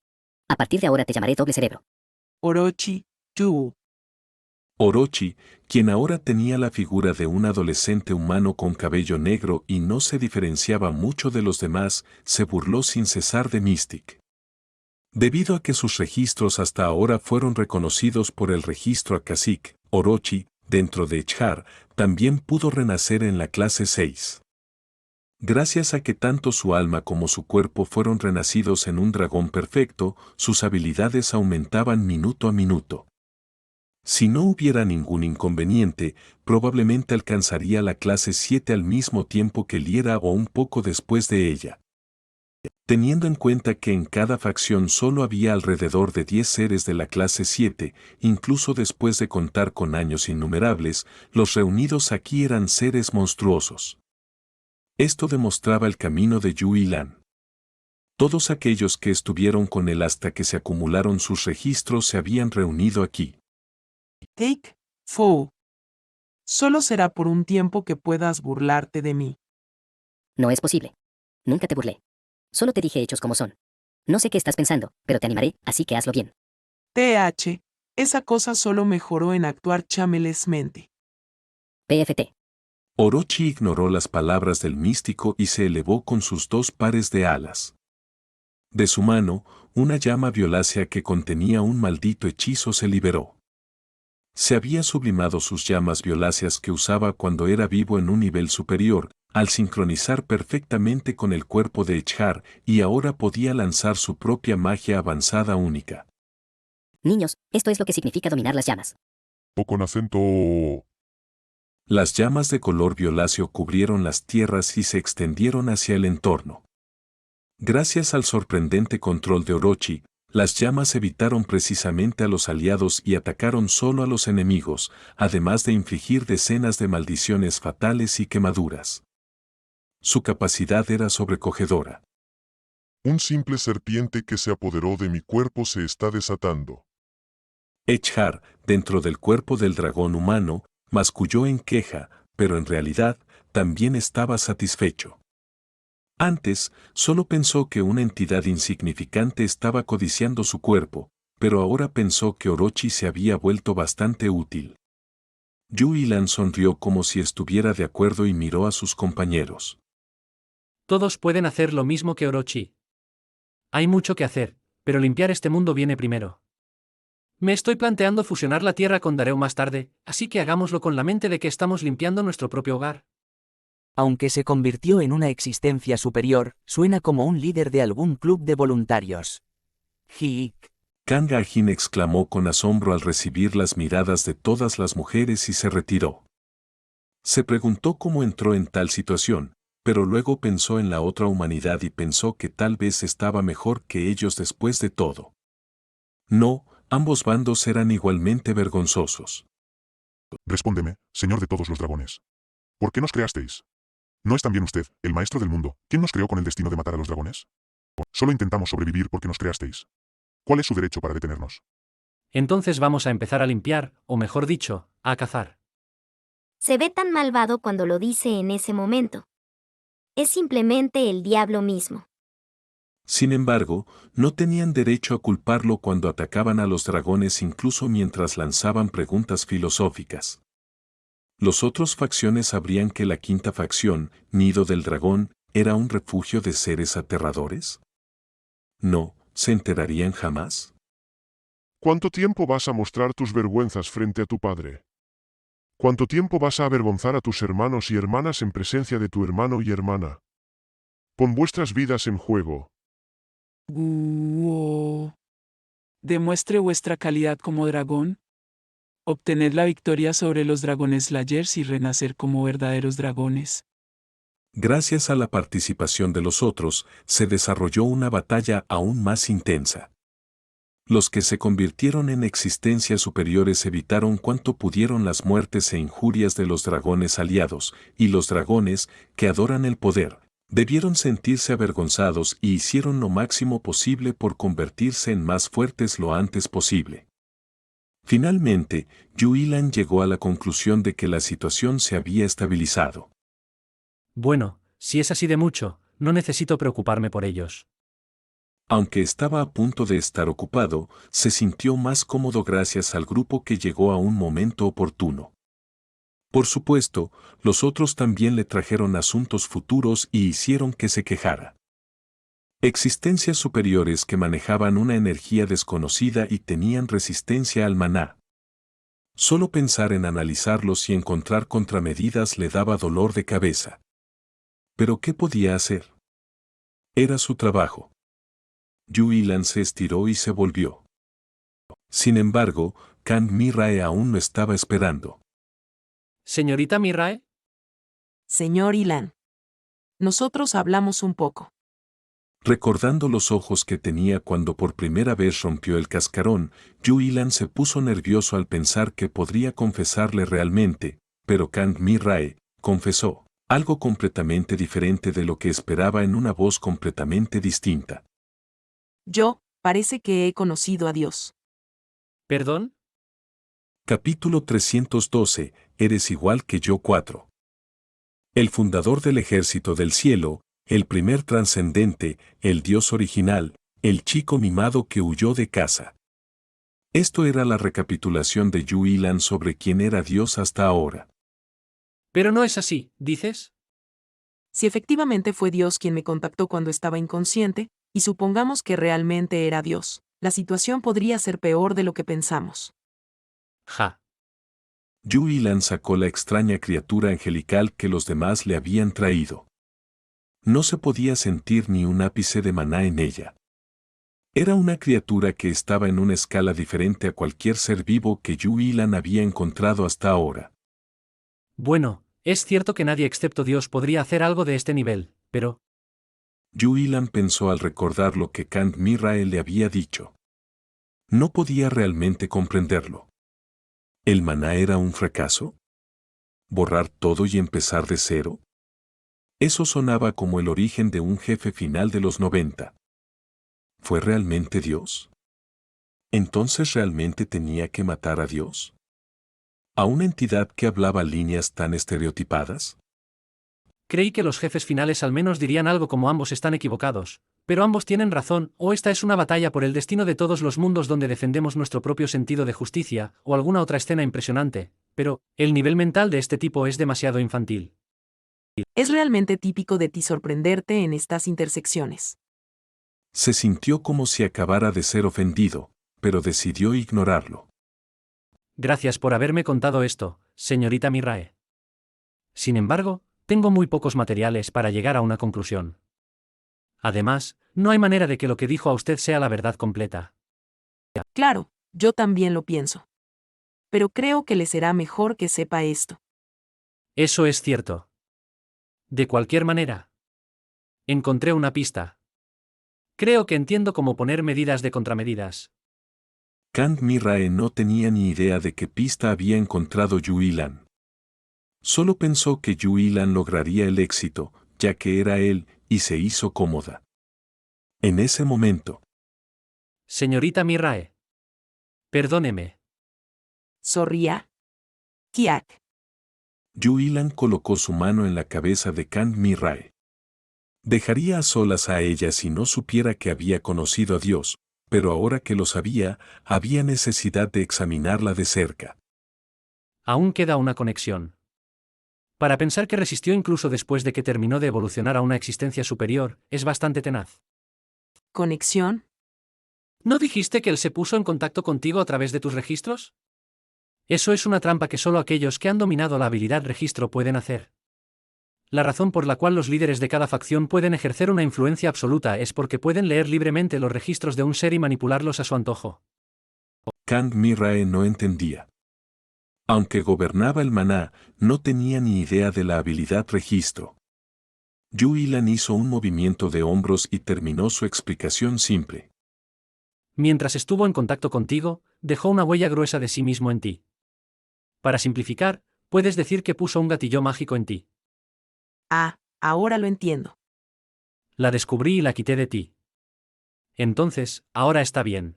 A partir de ahora te llamaré doble cerebro. Orochi, Yu. Orochi, quien ahora tenía la figura de un adolescente humano con cabello negro y no se diferenciaba mucho de los demás, se burló sin cesar de Mystic. Debido a que sus registros hasta ahora fueron reconocidos por el registro Akashic, Orochi, dentro de Char, también pudo renacer en la clase 6. Gracias a que tanto su alma como su cuerpo fueron renacidos en un dragón perfecto, sus habilidades aumentaban minuto a minuto. Si no hubiera ningún inconveniente, probablemente alcanzaría la clase 7 al mismo tiempo que Liera o un poco después de ella. Teniendo en cuenta que en cada facción solo había alrededor de 10 seres de la clase 7, incluso después de contar con años innumerables, los reunidos aquí eran seres monstruosos. Esto demostraba el camino de Yu Yilan. Todos aquellos que estuvieron con él hasta que se acumularon sus registros se habían reunido aquí. Take, Fu. Solo será por un tiempo que puedas burlarte de mí. No es posible. Nunca te burlé. Solo te dije hechos como son. No sé qué estás pensando, pero te animaré, así que hazlo bien. TH, esa cosa solo mejoró en actuar chamelesmente. PFT. Orochi ignoró las palabras del místico y se elevó con sus 2 pares de alas. De su mano, una llama violácea que contenía un maldito hechizo se liberó. Se había sublimado sus llamas violáceas que usaba cuando era vivo en un nivel superior, al sincronizar perfectamente con el cuerpo de Echar, y ahora podía lanzar su propia magia avanzada única. Niños, esto es lo que significa dominar las llamas. O con acento O. Las llamas de color violáceo cubrieron las tierras y se extendieron hacia el entorno. Gracias al sorprendente control de Orochi, las llamas evitaron precisamente a los aliados y atacaron solo a los enemigos, además de infligir decenas de maldiciones fatales y quemaduras. Su capacidad era sobrecogedora. Un simple serpiente que se apoderó de mi cuerpo se está desatando. Echar, dentro del cuerpo del dragón humano, masculló en queja, pero en realidad también estaba satisfecho. Antes, solo pensó que una entidad insignificante estaba codiciando su cuerpo, pero ahora pensó que Orochi se había vuelto bastante útil. Yu Yilan sonrió como si estuviera de acuerdo y miró a sus compañeros. Todos pueden hacer lo mismo que Orochi. Hay mucho que hacer, pero limpiar este mundo viene primero. Me estoy planteando fusionar la Tierra con Dareu más tarde, así que hagámoslo con la mente de que estamos limpiando nuestro propio hogar. Aunque se convirtió en una existencia superior, suena como un líder de algún club de voluntarios. Hiik. Kang Jin exclamó con asombro al recibir las miradas de todas las mujeres y se retiró. Se preguntó cómo entró en tal situación, pero luego pensó en la otra humanidad y pensó que tal vez estaba mejor que ellos después de todo. No, ambos bandos eran igualmente vergonzosos. Respóndeme, señor de todos los dragones. ¿Por qué nos creasteis? ¿No es también usted, el maestro del mundo, quien nos creó con el destino de matar a los dragones? Solo intentamos sobrevivir porque nos creasteis. ¿Cuál es su derecho para detenernos? Entonces vamos a empezar a limpiar, o mejor dicho, a cazar. Se ve tan malvado cuando lo dice en ese momento. Es simplemente el diablo mismo. Sin embargo, no tenían derecho a culparlo cuando atacaban a los dragones incluso mientras lanzaban preguntas filosóficas. ¿Los otros facciones sabrían que la quinta facción, Nido del Dragón, era un refugio de seres aterradores? ¿No se enterarían jamás? ¿Cuánto tiempo vas a mostrar tus vergüenzas frente a tu padre? ¿Cuánto tiempo vas a avergonzar a tus hermanos y hermanas en presencia de tu hermano y hermana? Pon vuestras vidas en juego. Demuestre vuestra calidad como dragón. Obtened la victoria sobre los dragones Slayers y renacer como verdaderos dragones. Gracias a la participación de los otros, se desarrolló una batalla aún más intensa. Los que se convirtieron en existencias superiores evitaron cuanto pudieron las muertes e injurias de los dragones aliados, y los dragones, que adoran el poder, debieron sentirse avergonzados y hicieron lo máximo posible por convertirse en más fuertes lo antes posible. Finalmente, Yu Yilan llegó a la conclusión de que la situación se había estabilizado. Bueno, si es así de mucho, no necesito preocuparme por ellos. Aunque estaba a punto de estar ocupado, se sintió más cómodo gracias al grupo que llegó a un momento oportuno. Por supuesto, los otros también le trajeron asuntos futuros y hicieron que se quejara. Existencias superiores que manejaban una energía desconocida y tenían resistencia al maná. Solo pensar en analizarlos y encontrar contramedidas le daba dolor de cabeza. Pero ¿qué podía hacer? Era su trabajo. Yu Yilan se estiró y se volvió. Sin embargo, Kang Mirae aún lo estaba esperando. Señorita Mirae, Señor Ilan. Nosotros hablamos un poco. Recordando los ojos que tenía cuando por primera vez rompió el cascarón, Yu Yilan se puso nervioso al pensar que podría confesarle realmente, pero Kang Mirae confesó algo completamente diferente de lo que esperaba en una voz completamente distinta. Parece que he conocido a Dios. ¿perdón? Capítulo 312, Eres igual que yo 4. El fundador del ejército del cielo, el primer trascendente, el Dios original, el chico mimado que huyó de casa. Esto era la recapitulación de Yu Yilan sobre quién era Dios hasta ahora. Pero no es así, ¿dices? Si efectivamente fue Dios quien me contactó cuando estaba inconsciente, y supongamos que realmente era Dios, la situación podría ser peor de lo que pensamos. Ja. Yu Yilan sacó la extraña criatura angelical que los demás le habían traído. No se podía sentir ni un ápice de maná en ella. Era una criatura que estaba en una escala diferente a cualquier ser vivo que Yu Yilan había encontrado hasta ahora. Bueno, es cierto que nadie excepto Dios podría hacer algo de este nivel, pero... Yu Yilan pensó al recordar lo que Kang Mirae le había dicho. No podía realmente comprenderlo. ¿El maná era un fracaso? ¿Borrar todo y empezar de cero? Eso sonaba como el origen de un jefe final de los 90. ¿Fue realmente Dios? ¿Entonces realmente tenía que matar a Dios? ¿A una entidad que hablaba líneas tan estereotipadas? Creí que los jefes finales al menos dirían algo como ambos están equivocados, pero ambos tienen razón, o esta es una batalla por el destino de todos los mundos donde defendemos nuestro propio sentido de justicia, o alguna otra escena impresionante, pero el nivel mental de este tipo es demasiado infantil. Es realmente típico de ti sorprenderte en estas intersecciones. Se sintió como si acabara de ser ofendido, pero decidió ignorarlo. Gracias por haberme contado esto, señorita Mirae. Sin embargo, tengo muy pocos materiales para llegar a una conclusión. Además, no hay manera de que lo que dijo a usted sea la verdad completa. Claro, yo también lo pienso. Pero creo que le será mejor que sepa esto. Eso es cierto. De cualquier manera, encontré una pista. Creo que entiendo cómo poner medidas de contramedidas. Kang Mirae no tenía ni idea de qué pista había encontrado Yu Yilan. Solo pensó que Yu Yilan lograría el éxito, ya que era él, y se hizo cómoda. En ese momento, Señorita Mirae. Perdóneme. Sorría. Kiak. Yu Yilan colocó su mano en la cabeza de Kang Mirae. Dejaría a solas a ella si no supiera que había conocido a Dios, pero ahora que lo sabía, había necesidad de examinarla de cerca. Aún queda una conexión. Para pensar que resistió incluso después de que terminó de evolucionar a una existencia superior, es bastante tenaz. ¿Conexión? ¿No dijiste que él se puso en contacto contigo a través de tus registros? Eso es una trampa que solo aquellos que han dominado la habilidad registro pueden hacer. La razón por la cual los líderes de cada facción pueden ejercer una influencia absoluta es porque pueden leer libremente los registros de un ser y manipularlos a su antojo. Kang Mirae no entendía. Aunque gobernaba el maná, no tenía ni idea de la habilidad registro. Yu Yilan hizo un movimiento de hombros y terminó su explicación simple. Mientras estuvo en contacto contigo, dejó una huella gruesa de sí mismo en ti. Para simplificar, puedes decir que puso un gatillo mágico en ti. Ah, ahora lo entiendo. La descubrí y la quité de ti. Entonces, ahora está bien.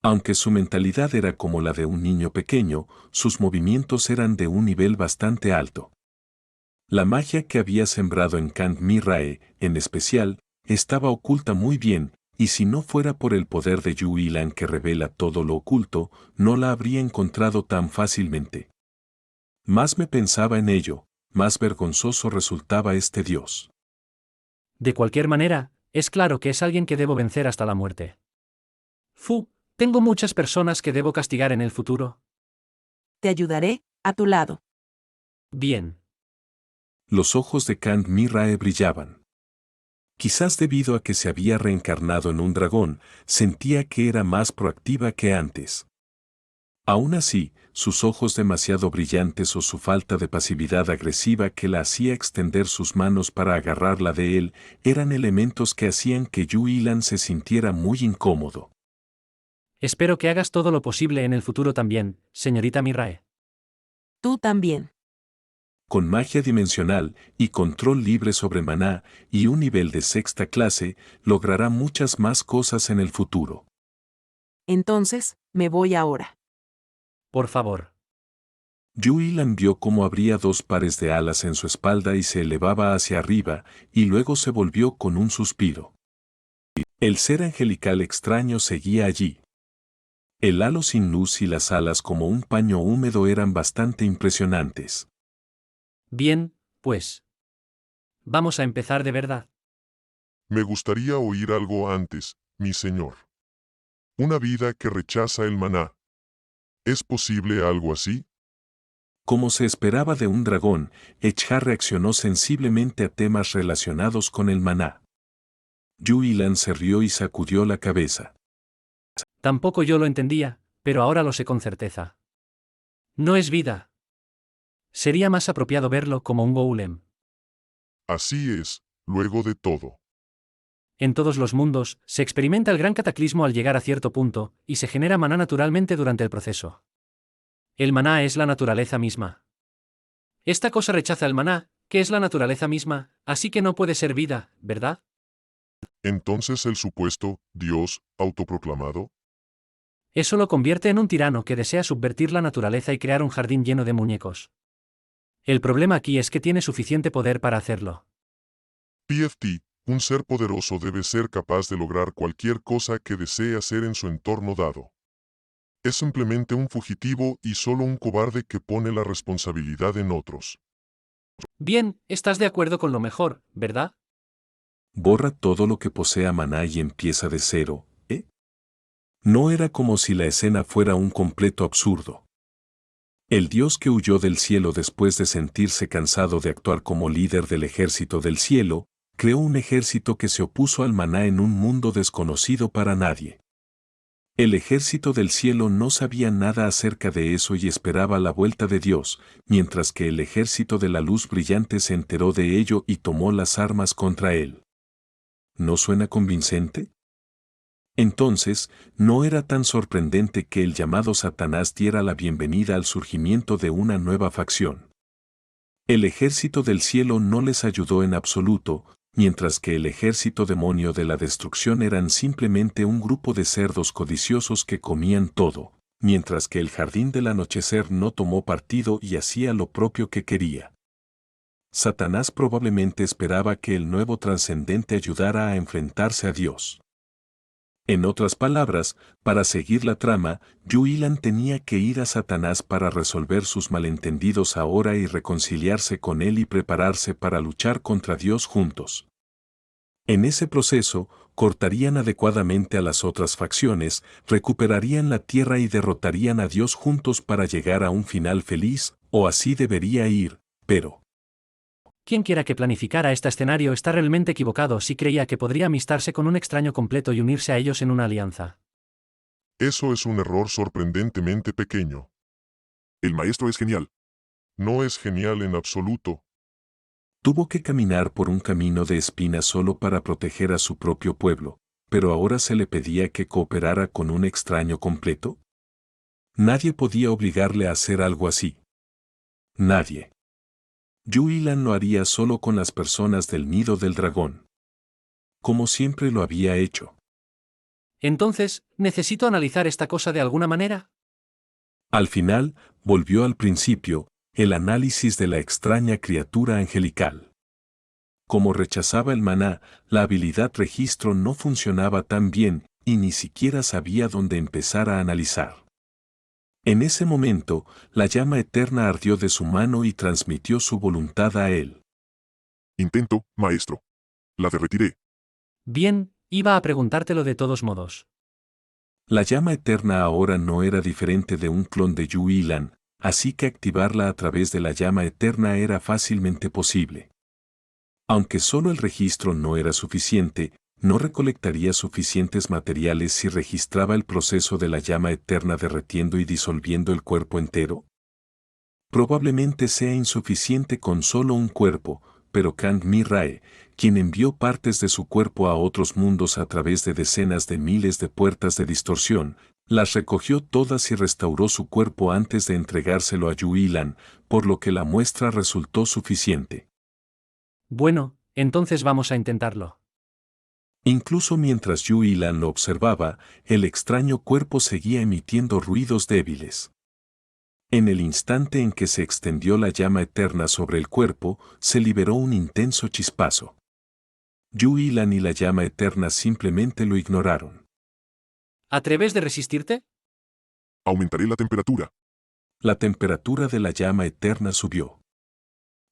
Aunque su mentalidad era como la de un niño pequeño, sus movimientos eran de un nivel bastante alto. La magia que había sembrado en Kang Mirae, en especial, estaba oculta muy bien, y si no fuera por el poder de Yu Yilan que revela todo lo oculto, no la habría encontrado tan fácilmente. Más me pensaba en ello, más vergonzoso resultaba este dios. De cualquier manera, es claro que es alguien que debo vencer hasta la muerte. Tengo muchas personas que debo castigar en el futuro. Te ayudaré, a tu lado. Bien. Los ojos de Kand Mirae brillaban. Quizás debido a que se había reencarnado en un dragón, sentía que era más proactiva que antes. Aún así, sus ojos demasiado brillantes o su falta de pasividad agresiva que la hacía extender sus manos para agarrarla de él, eran elementos que hacían que Yu Yilan se sintiera muy incómodo. Espero que hagas todo lo posible en el futuro también, señorita Mirae. Tú también. Con magia dimensional y control libre sobre maná y un nivel de sexta clase, logrará muchas más cosas en el futuro. Entonces, me voy ahora. Por favor. Yu Yilan vio cómo abría dos pares de alas en su espalda y se elevaba hacia arriba, y luego se volvió con un suspiro. El ser angelical extraño seguía allí. El halo sin luz y las alas como un paño húmedo eran bastante impresionantes. Bien, pues. Vamos a empezar de verdad. Me gustaría oír algo antes, mi señor. Una vida que rechaza el maná. ¿Es posible algo así? Como se esperaba de un dragón, Echha reaccionó sensiblemente a temas relacionados con el maná. Yu Yilan se rió y sacudió la cabeza. Tampoco yo lo entendía, pero ahora lo sé con certeza. No es vida. Sería más apropiado verlo como un golem. Así es, luego de todo. En todos los mundos, se experimenta el gran cataclismo al llegar a cierto punto, y se genera maná naturalmente durante el proceso. El maná es la naturaleza misma. Esta cosa rechaza el maná, que es la naturaleza misma, así que no puede ser vida, ¿verdad? Entonces el supuesto Dios autoproclamado. Eso lo convierte en un tirano que desea subvertir la naturaleza y crear un jardín lleno de muñecos. El problema aquí es que tiene suficiente poder para hacerlo. PFT, un ser poderoso debe ser capaz de lograr cualquier cosa que desee hacer en su entorno dado. Es simplemente un fugitivo y solo un cobarde que pone la responsabilidad en otros. Bien, estás de acuerdo con lo mejor, ¿verdad? Borra todo lo que posea maná y empieza de cero, ¿eh? No era como si la escena fuera un completo absurdo. El dios que huyó del cielo después de sentirse cansado de actuar como líder del ejército del cielo, creó un ejército que se opuso al maná en un mundo desconocido para nadie. El ejército del cielo no sabía nada acerca de eso y esperaba la vuelta de Dios, mientras que el ejército de la luz brillante se enteró de ello y tomó las armas contra él. ¿No suena convincente? Entonces, no era tan sorprendente que el llamado Satanás diera la bienvenida al surgimiento de una nueva facción. El ejército del cielo no les ayudó en absoluto, mientras que el ejército demonio de la destrucción eran simplemente un grupo de cerdos codiciosos que comían todo, mientras que el jardín del anochecer no tomó partido y hacía lo propio que quería. Satanás probablemente esperaba que el nuevo trascendente ayudara a enfrentarse a Dios. En otras palabras, para seguir la trama, Yu Yilan tenía que ir a Satanás para resolver sus malentendidos ahora y reconciliarse con él y prepararse para luchar contra Dios juntos. En ese proceso, cortarían adecuadamente a las otras facciones, recuperarían la tierra y derrotarían a Dios juntos para llegar a un final feliz, o así debería ir, pero... Quien quiera que planificara este escenario está realmente equivocado si creía que podría amistarse con un extraño completo y unirse a ellos en una alianza. Eso es un error sorprendentemente pequeño. El maestro es genial. No es genial en absoluto. Tuvo que caminar por un camino de espinas solo para proteger a su propio pueblo, pero ahora se le pedía que cooperara con un extraño completo. Nadie podía obligarle a hacer algo así. Nadie. Yu Yilan lo haría solo con las personas del nido del dragón. Como siempre lo había hecho. Entonces, ¿necesito analizar esta cosa de alguna manera? Al final, volvió al principio, el análisis de la extraña criatura angelical. Como rechazaba el maná, la habilidad registro no funcionaba tan bien, y ni siquiera sabía dónde empezar a analizar. En ese momento, la llama eterna ardió de su mano y transmitió su voluntad a él. Intento, maestro. La derretiré. Bien, iba a preguntártelo de todos modos. La llama eterna ahora no era diferente de un clon de Yu Yilan, así que activarla a través de la llama eterna era fácilmente posible. Aunque solo el registro no era suficiente, ¿no recolectaría suficientes materiales si registraba el proceso de la llama eterna derretiendo y disolviendo el cuerpo entero? Probablemente sea insuficiente con solo un cuerpo, pero Kang Mi-rae, quien envió partes de su cuerpo a otros mundos a través de decenas de miles de puertas de distorsión, las recogió todas y restauró su cuerpo antes de entregárselo a Yu Yilan, por lo que la muestra resultó suficiente. Bueno, entonces vamos a intentarlo. Incluso mientras Yu Yilan lo observaba, el extraño cuerpo seguía emitiendo ruidos débiles. En el instante en que se extendió la llama eterna sobre el cuerpo, se liberó un intenso chispazo. Yu Yilan y la llama eterna simplemente lo ignoraron. ¿Atreves de resistirte? Aumentaré la temperatura. La temperatura de la llama eterna subió.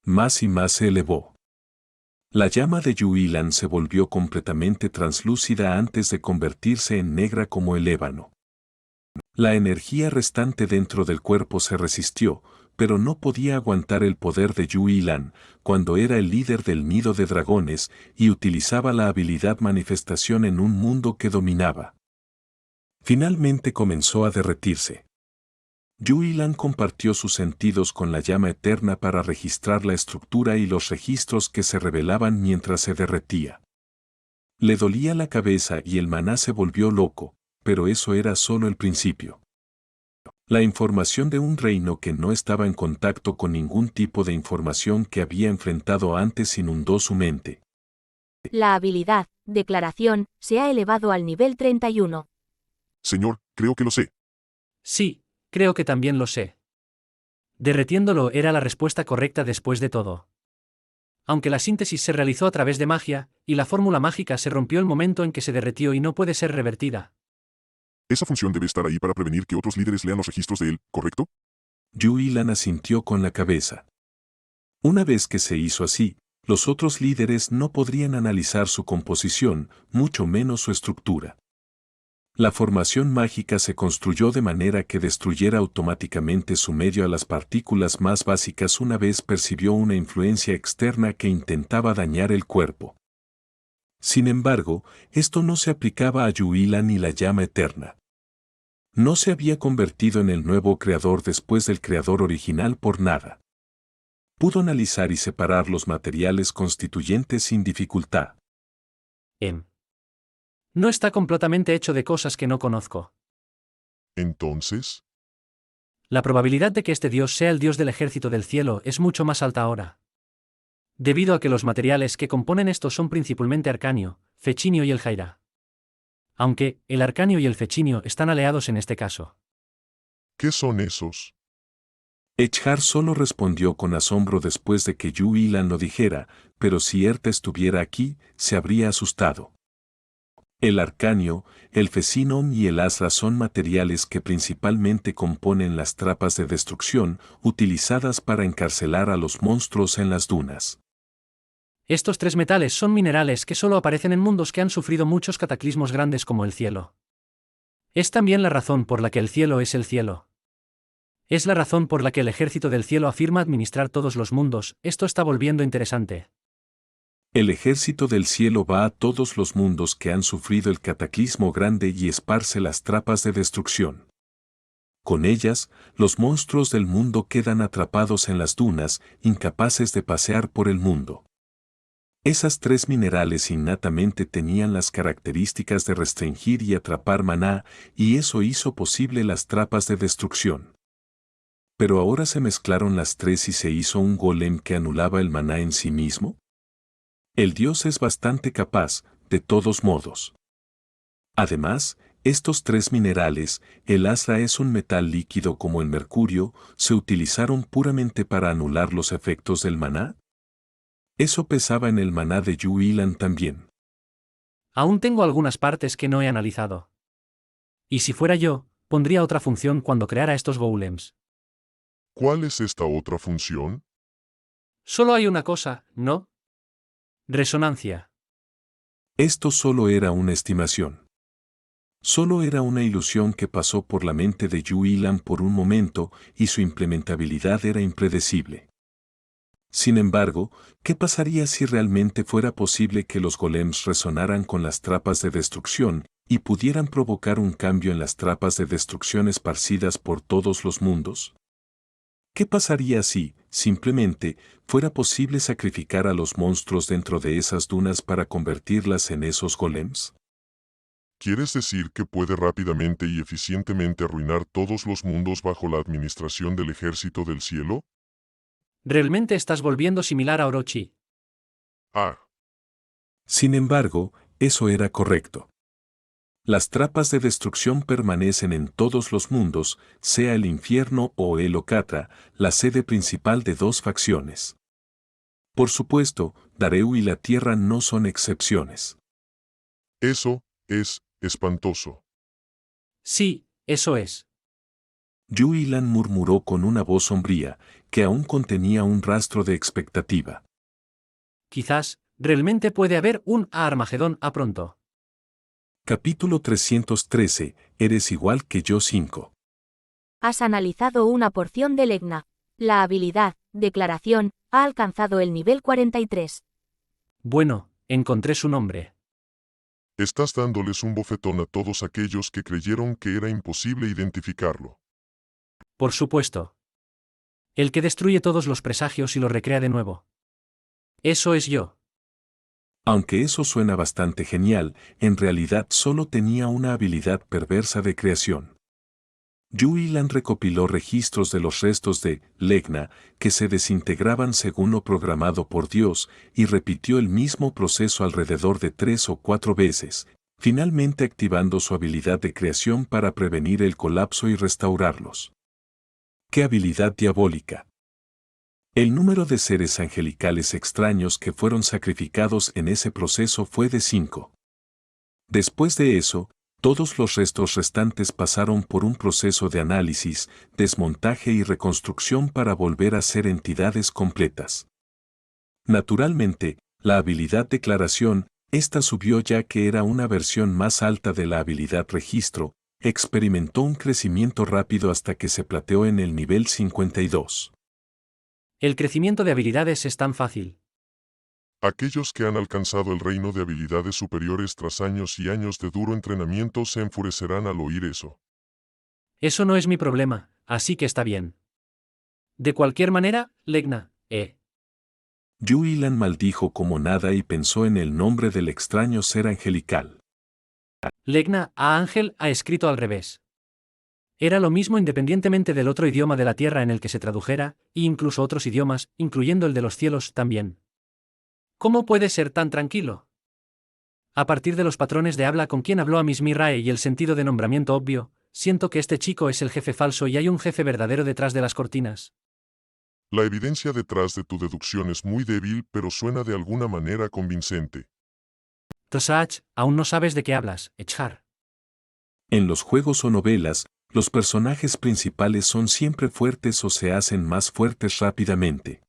Más y más se elevó. La llama de Yu Yilan se volvió completamente translúcida antes de convertirse en negra como el ébano. La energía restante dentro del cuerpo se resistió, pero no podía aguantar el poder de Yu Yilan, cuando era el líder del nido de dragones y utilizaba la habilidad manifestación en un mundo que dominaba. Finalmente comenzó a derretirse. Yu Yilan compartió sus sentidos con la llama eterna para registrar la estructura y los registros que se revelaban mientras se derretía. Le dolía la cabeza y el maná se volvió loco, pero eso era solo el principio. La información de un reino que no estaba en contacto con ningún tipo de información que había enfrentado antes inundó su mente. La habilidad, declaración, se ha elevado al nivel 31. Señor, creo que lo sé. Sí, creo que también lo sé. Derretiéndolo era la respuesta correcta después de todo. Aunque la síntesis se realizó a través de magia, y la fórmula mágica se rompió el momento en que se derretió y no puede ser revertida. Esa función debe estar ahí para prevenir que otros líderes lean los registros de él, ¿correcto? Yu Yilan asintió con la cabeza. Una vez que se hizo así, los otros líderes no podrían analizar su composición, mucho menos su estructura. La formación mágica se construyó de manera que destruyera automáticamente su medio a las partículas más básicas una vez percibió una influencia externa que intentaba dañar el cuerpo. Sin embargo, esto no se aplicaba a Yu Yilan ni la llama eterna. No se había convertido en el nuevo creador después del creador original por nada. Pudo analizar y separar los materiales constituyentes sin dificultad. No está completamente hecho de cosas que no conozco. Entonces, La probabilidad de que este dios sea el dios del ejército del cielo es mucho más alta ahora. Debido a que los materiales que componen esto son principalmente arcanio, fechinio y el jaira. Aunque, el arcanio y el fechinio están aliados en este caso. ¿qué son esos? Echar solo respondió con asombro después de que Yu Yilan lo dijera, pero si Erta estuviera aquí, se habría asustado. El arcanio, el fecinom y el asra son materiales que principalmente componen las trapas de destrucción utilizadas para encarcelar a los monstruos en las dunas. Estos tres metales son minerales que solo aparecen en mundos que han sufrido muchos cataclismos grandes como el cielo. Es también la razón por la que el cielo es el cielo. Es la razón por la que el ejército del cielo afirma administrar todos los mundos. Esto está volviendo interesante. El ejército del cielo va a todos los mundos que han sufrido el cataclismo grande y esparce las trapas de destrucción. Con ellas, los monstruos del mundo quedan atrapados en las dunas, incapaces de pasear por el mundo. Esas tres minerales innatamente tenían las características de restringir y atrapar maná, y eso hizo posible las trapas de destrucción. Pero ahora se mezclaron las tres y se hizo un golem que anulaba el maná en sí mismo. El dios es bastante capaz, de todos modos. Además, estos tres minerales, el asra es un metal líquido como el mercurio, se utilizaron puramente para anular los efectos del maná. Eso pesaba en el maná de Yu Yilan también. Aún tengo algunas partes que no he analizado. Y si fuera yo, pondría otra función cuando creara estos golems. ¿Cuál es esta otra función? Solo hay una cosa, ¿no? Resonancia. Esto solo era una estimación. Solo era una ilusión que pasó por la mente de Yu Yilan por un momento y su implementabilidad era impredecible. Sin embargo, ¿qué pasaría si realmente fuera posible que los golems resonaran con las trapas de destrucción y pudieran provocar un cambio en las trapas de destrucción esparcidas por todos los mundos? ¿Qué pasaría si, simplemente, fuera posible sacrificar a los monstruos dentro de esas dunas para convertirlas en esos golems? ¿Quieres decir que puede rápidamente y eficientemente arruinar todos los mundos bajo la administración del Ejército del Cielo? Realmente estás volviendo similar a Orochi. Ah, Sin embargo, eso era correcto. Las trapas de destrucción permanecen en todos los mundos, sea el infierno o el Okatra, la sede principal de dos facciones. Por supuesto, Dareu y la Tierra no son excepciones. eso es espantoso. Sí, eso es. Yu Yilan murmuró con una voz sombría, que aún contenía un rastro de expectativa. Quizás, realmente puede haber un Armagedón a pronto. Capítulo 313, Eres igual que yo 5. Has analizado una porción del Legna. La habilidad, declaración, ha alcanzado el nivel 43. Bueno, encontré su nombre. Estás dándoles un bofetón a todos aquellos que creyeron que era imposible identificarlo. Por supuesto. El que destruye todos los presagios y los recrea de nuevo. Eso es yo. Aunque eso suena bastante genial, en realidad solo tenía una habilidad perversa de creación. Yu Yilan recopiló registros de los restos de Legna que se desintegraban según lo programado por Dios y repitió el mismo proceso alrededor de 3 o 4 veces, finalmente activando su habilidad de creación para prevenir el colapso y restaurarlos. ¡Qué habilidad diabólica! El número de seres angelicales extraños que fueron sacrificados en ese proceso fue de 5. Después de eso, todos los restos restantes pasaron por un proceso de análisis, desmontaje y reconstrucción para volver a ser entidades completas. Naturalmente, la habilidad declaración, esta subió ya que era una versión más alta de la habilidad registro, experimentó un crecimiento rápido hasta que se plateó en el nivel 52. El crecimiento de habilidades es tan fácil. Aquellos que han alcanzado el reino de habilidades superiores tras años y años de duro entrenamiento se enfurecerán al oír eso. Eso no es mi problema, así que está bien. De cualquier manera, Legna, Yu Yilan maldijo como nada y pensó en el nombre del extraño ser angelical. Legna a Ángel ha escrito al revés. Era lo mismo independientemente del otro idioma de la tierra en el que se tradujera, e incluso otros idiomas, incluyendo el de los cielos también. ¿Cómo puede ser tan tranquilo? A partir de los patrones de habla con quien habló a Miss Mirae y el sentido de nombramiento obvio, siento que este chico es el jefe falso y hay un jefe verdadero detrás de las cortinas. La evidencia detrás de tu deducción es muy débil, pero suena de alguna manera convincente. Tosach, aún no sabes de qué hablas, Echar. En los juegos o novelas, los personajes principales son siempre fuertes o se hacen más fuertes rápidamente.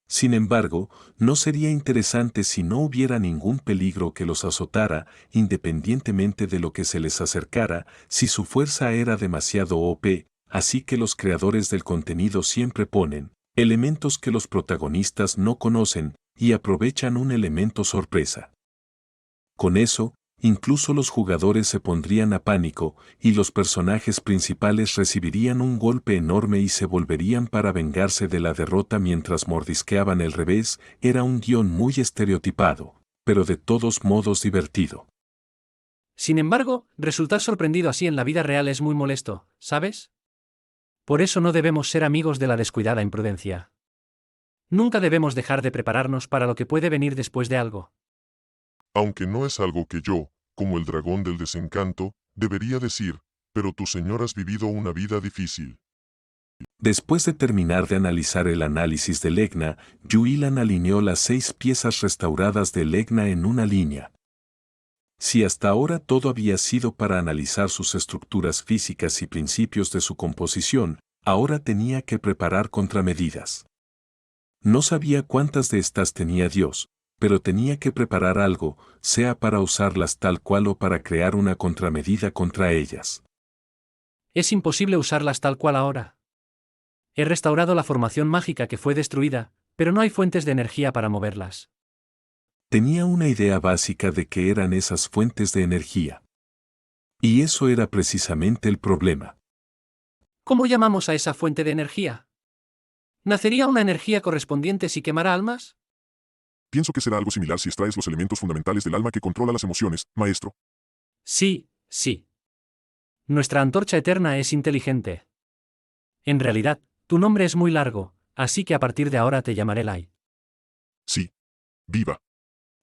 Sin embargo, no sería interesante si no hubiera ningún peligro que los azotara, independientemente de lo que se les acercara, si su fuerza era demasiado OP, así que los creadores del contenido siempre ponen elementos que los protagonistas no conocen y aprovechan un elemento sorpresa. Con eso, incluso los jugadores se pondrían a pánico y los personajes principales recibirían un golpe enorme y se volverían para vengarse de la derrota mientras mordisqueaban el revés. Era un guión muy estereotipado, pero de todos modos divertido. Sin embargo, resultar sorprendido así en la vida real es muy molesto, ¿sabes? Por eso no debemos ser amigos de la descuidada imprudencia. Nunca debemos dejar de prepararnos para lo que puede venir después de algo. Aunque no es algo que yo, como el dragón del desencanto, debería decir, pero tu señor has vivido una vida difícil. Después de terminar de analizar el análisis de Legna, Yu Yilan alineó las 6 piezas restauradas de Legna en una línea. Si hasta ahora todo había sido para analizar sus estructuras físicas y principios de su composición, ahora tenía que preparar contramedidas. No sabía cuántas de estas tenía Dios, pero tenía que preparar algo, sea para usarlas tal cual o para crear una contramedida contra ellas. Es imposible usarlas tal cual ahora. He restaurado la formación mágica que fue destruida, pero no hay fuentes de energía para moverlas. Tenía una idea básica de qué eran esas fuentes de energía. Y eso era precisamente el problema. ¿Cómo llamamos a esa fuente de energía? ¿Nacería una energía correspondiente si quemara almas? Pienso que será algo similar si extraes los elementos fundamentales del alma que controla las emociones, maestro. Sí, sí. Nuestra antorcha eterna es inteligente. En realidad, tu nombre es muy largo, así que a partir de ahora te llamaré Lai. Sí. Viva.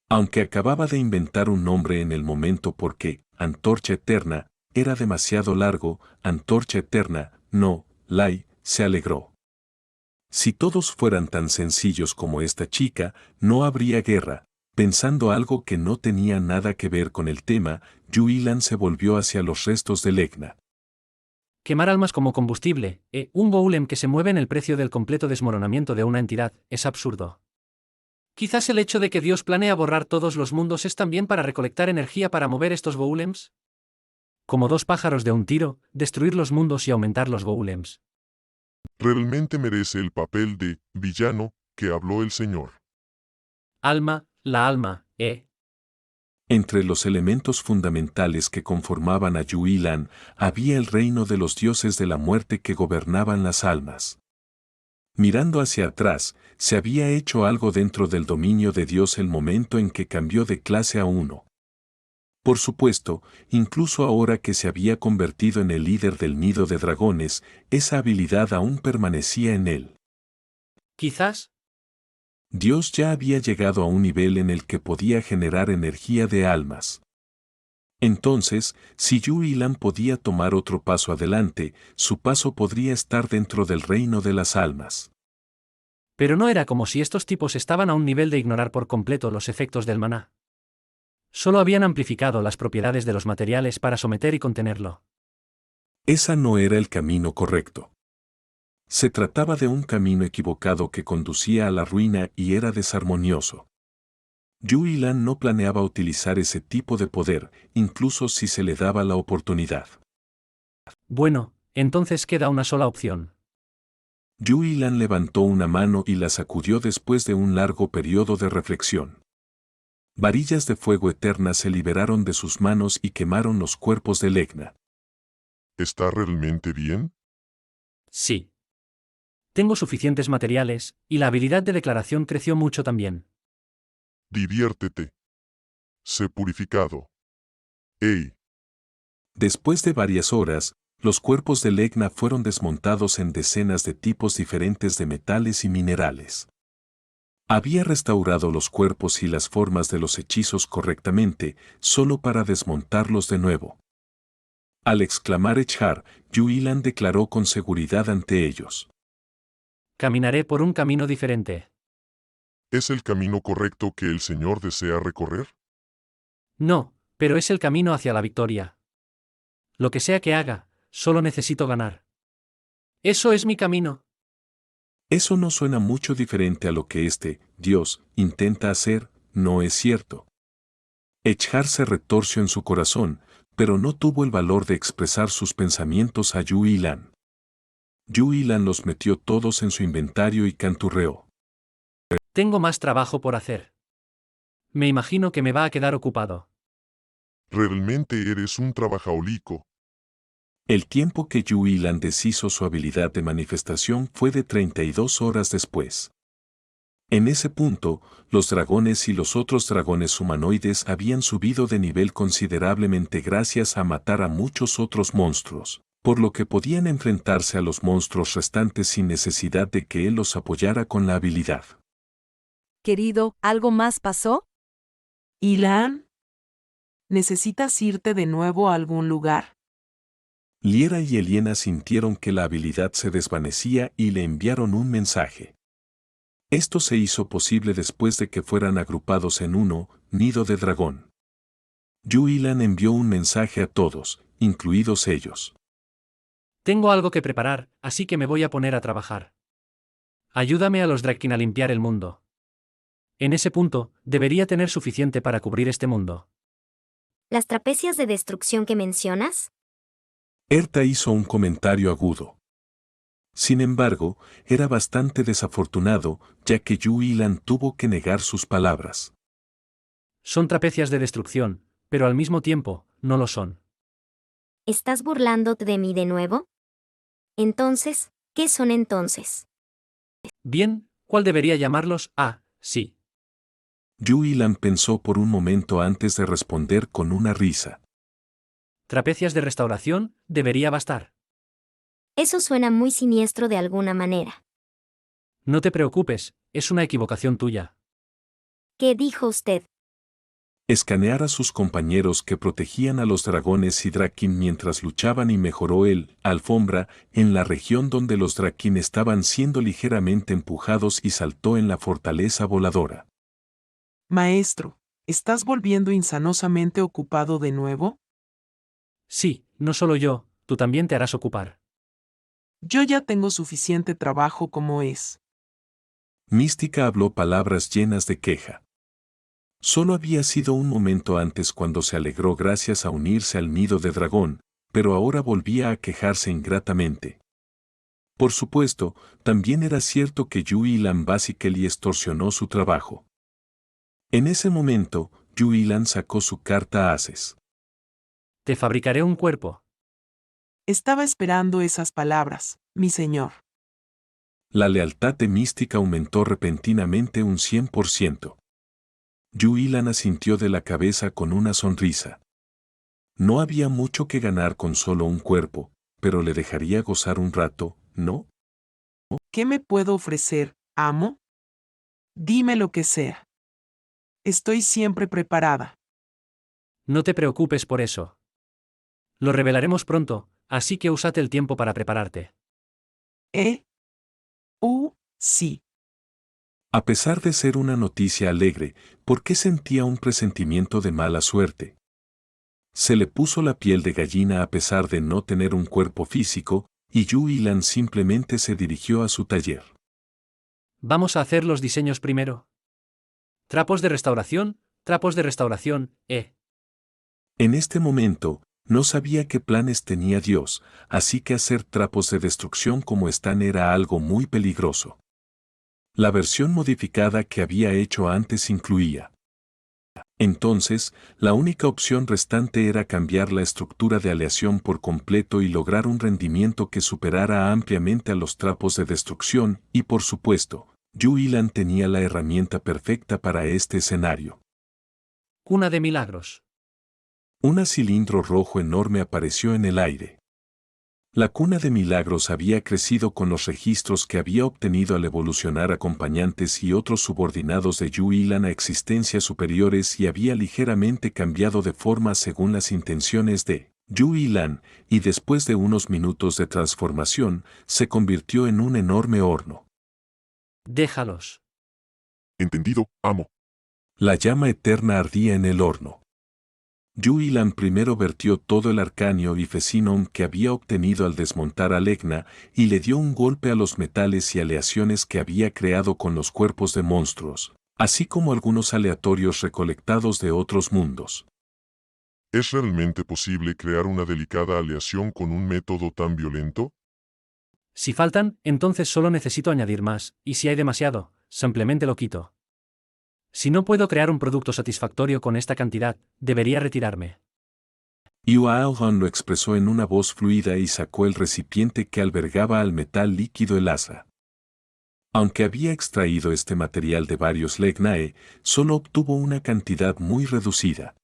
Aunque acababa de inventar un nombre en el momento porque, antorcha eterna, era demasiado largo, antorcha eterna, no, Lai, se alegró. Si todos fueran tan sencillos como esta chica, no habría guerra. Pensando algo que no tenía nada que ver con el tema, Yuilan se volvió hacia los restos de Legna. Quemar almas como combustible, un golem que se mueve en el precio del completo desmoronamiento de una entidad, es absurdo. Quizás el hecho de que Dios planea borrar todos los mundos es también para recolectar energía para mover estos golems. Como dos pájaros de un tiro, destruir los mundos y aumentar los golems. Realmente merece el papel de villano que habló el Señor. Alma, la alma, Entre los elementos fundamentales que conformaban a Yuilan, había el reino de los dioses de la muerte que gobernaban las almas. Mirando hacia atrás, se había hecho algo dentro del dominio de Dios el momento en que cambió de clase a uno. Por supuesto, incluso ahora que se había convertido en el líder del nido de dragones, esa habilidad aún permanecía en él. Quizás. Dios ya había llegado a un nivel en el que podía generar energía de almas. Entonces, si Yuilan podía tomar otro paso adelante, su paso podría estar dentro del reino de las almas. Pero no era como si estos tipos estaban a un nivel de ignorar por completo los efectos del maná. Solo habían amplificado las propiedades de los materiales para someter y contenerlo. Esa no era el camino correcto. Se trataba de un camino equivocado que conducía a la ruina y era desarmonioso. Yuilan no planeaba utilizar ese tipo de poder, incluso si se le daba la oportunidad. Bueno, entonces queda una sola opción. Yuilan levantó una mano y la sacudió después de un largo periodo de reflexión. Varillas de fuego eterna se liberaron de sus manos y quemaron los cuerpos de Legna. ¿Está realmente bien? Sí. Tengo suficientes materiales, y la habilidad de declaración creció mucho también. Diviértete. Sé purificado. ¡Ey! Después de varias horas, los cuerpos de Legna fueron desmontados en decenas de tipos diferentes de metales y minerales. Había restaurado los cuerpos y las formas de los hechizos correctamente, solo para desmontarlos de nuevo. Al exclamar Echar, Yuilan declaró con seguridad ante ellos. Caminaré por un camino diferente. ¿Es el camino correcto que el Señor desea recorrer? No, pero es el camino hacia la victoria. Lo que sea que haga, solo necesito ganar. Eso es mi camino. Eso no suena mucho diferente a lo que Dios, intenta hacer, ¿no es cierto? Echar se retorció en su corazón, pero no tuvo el valor de expresar sus pensamientos a Yuilan. Yuilan los metió todos en su inventario y canturreó. Tengo más trabajo por hacer. Me imagino que me va a quedar ocupado. Realmente eres un trabajaolico. El tiempo que Yuilan deshizo su habilidad de manifestación fue de 32 horas después. En ese punto, los dragones y los otros dragones humanoides habían subido de nivel considerablemente gracias a matar a muchos otros monstruos, por lo que podían enfrentarse a los monstruos restantes sin necesidad de que él los apoyara con la habilidad. Querido, ¿algo más pasó? Ilan, ¿necesitas irte de nuevo a algún lugar? Liera y Eliena sintieron que la habilidad se desvanecía y le enviaron un mensaje. Esto se hizo posible después de que fueran agrupados en uno, nido de dragón. Yuilan envió un mensaje a todos, incluidos ellos. Tengo algo que preparar, así que me voy a poner a trabajar. Ayúdame a los Drakin a limpiar el mundo. En ese punto, debería tener suficiente para cubrir este mundo. ¿Las trapecias de destrucción que mencionas? Erta hizo un comentario agudo. Sin embargo, era bastante desafortunado, ya que Yu Yilan tuvo que negar sus palabras. Son trapecias de destrucción, pero al mismo tiempo, no lo son. ¿Estás burlándote de mí de nuevo? Entonces, ¿qué son entonces? Bien, ¿cuál debería llamarlos? Ah, sí. Yu Yilan pensó por un momento antes de responder con una risa. Trapecias de restauración, debería bastar. Eso suena muy siniestro de alguna manera. No te preocupes, es una equivocación tuya. ¿Qué dijo usted? Escanear a sus compañeros que protegían a los dragones y Drakin mientras luchaban y mejoró el alfombra en la región donde los Drakin estaban siendo ligeramente empujados y saltó en la fortaleza voladora. Maestro, ¿estás volviendo insanosamente ocupado de nuevo? Sí, no solo yo, tú también te harás ocupar. Yo ya tengo suficiente trabajo como es. Mística habló palabras llenas de queja. Solo había sido un momento antes cuando se alegró gracias a unirse al nido de dragón, pero ahora volvía a quejarse ingratamente. Por supuesto, también era cierto que Yu Yilan básicamente extorsionó su trabajo. En ese momento, Yu Yilan sacó su carta Ases. Te fabricaré un cuerpo. Estaba esperando esas palabras, mi señor. La lealtad de Mística aumentó repentinamente un 100%. Yu Yilan asintió de la cabeza con una sonrisa. No había mucho que ganar con solo un cuerpo, pero le dejaría gozar un rato, ¿no? ¿Qué me puedo ofrecer, amo? Dime lo que sea. Estoy siempre preparada. No te preocupes por eso. Lo revelaremos pronto, así que úsate el tiempo para prepararte. Sí. A pesar de ser una noticia alegre, ¿por qué sentía un presentimiento de mala suerte? Se le puso la piel de gallina a pesar de no tener un cuerpo físico, y Yu Yilan simplemente se dirigió a su taller. Vamos a hacer los diseños primero. Trapos de restauración, En este momento, no sabía qué planes tenía Dios, así que hacer trapos de destrucción como están era algo muy peligroso. La versión modificada que había hecho antes incluía. Entonces, la única opción restante era cambiar la estructura de aleación por completo y lograr un rendimiento que superara ampliamente a los trapos de destrucción, y por supuesto, Yu Yilan tenía la herramienta perfecta para este escenario. Cuna de milagros. Un cilindro rojo enorme apareció en el aire. La cuna de milagros había crecido con los registros que había obtenido al evolucionar acompañantes y otros subordinados de Yu Yilan a existencias superiores y había ligeramente cambiado de forma según las intenciones de Yu Yilan, y después de unos minutos de transformación, se convirtió en un enorme horno. Déjalos. Entendido, amo. La llama eterna ardía en el horno. Yu Yilan primero vertió todo el arcanio y fecinom que había obtenido al desmontar a Legna y le dio un golpe a los metales y aleaciones que había creado con los cuerpos de monstruos, así como algunos aleatorios recolectados de otros mundos. ¿Es realmente posible crear una delicada aleación con un método tan violento? Si faltan, entonces solo necesito añadir más, y si hay demasiado, simplemente lo quito. Si no puedo crear un producto satisfactorio con esta cantidad, debería retirarme. Yuaohan lo expresó en una voz fluida y sacó el recipiente que albergaba al metal líquido el asa. Aunque había extraído este material de varios Legnae, solo obtuvo una cantidad muy reducida.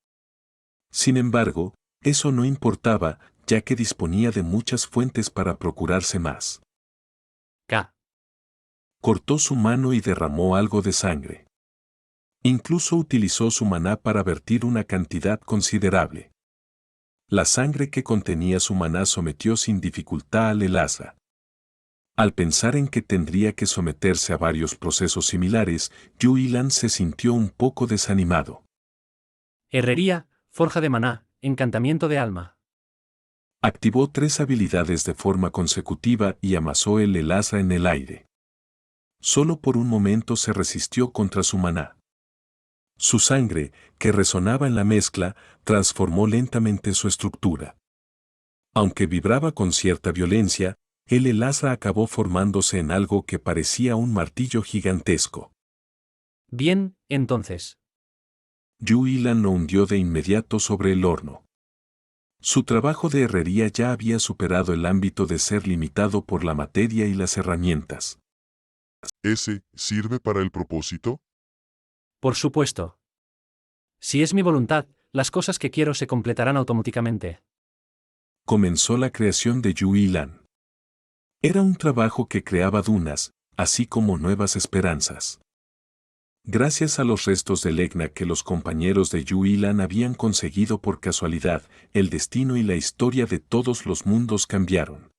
Sin embargo, eso no importaba, ya que disponía de muchas fuentes para procurarse más. K. Cortó su mano y derramó algo de sangre. Incluso utilizó su maná para vertir una cantidad considerable. La sangre que contenía su maná sometió sin dificultad al Elasa. Al pensar en que tendría que someterse a varios procesos similares, Yu Yilan se sintió un poco desanimado. Herrería, forja de maná, encantamiento de alma. Activó 3 habilidades de forma consecutiva y amasó el Elasa en el aire. Solo por un momento se resistió contra su maná. Su sangre, que resonaba en la mezcla, transformó lentamente su estructura. Aunque vibraba con cierta violencia, el Elazra acabó formándose en algo que parecía un martillo gigantesco. Bien, entonces. Yu Ilan lo hundió de inmediato sobre el horno. Su trabajo de herrería ya había superado el ámbito de ser limitado por la materia y las herramientas. ¿Ese sirve para el propósito? Por supuesto. Si es mi voluntad, las cosas que quiero se completarán automáticamente. Comenzó la creación de Yu Ilan. Era un trabajo que creaba dunas, así como nuevas esperanzas. Gracias a los restos de Legna que los compañeros de Yu Ilan habían conseguido por casualidad, el destino y la historia de todos los mundos cambiaron.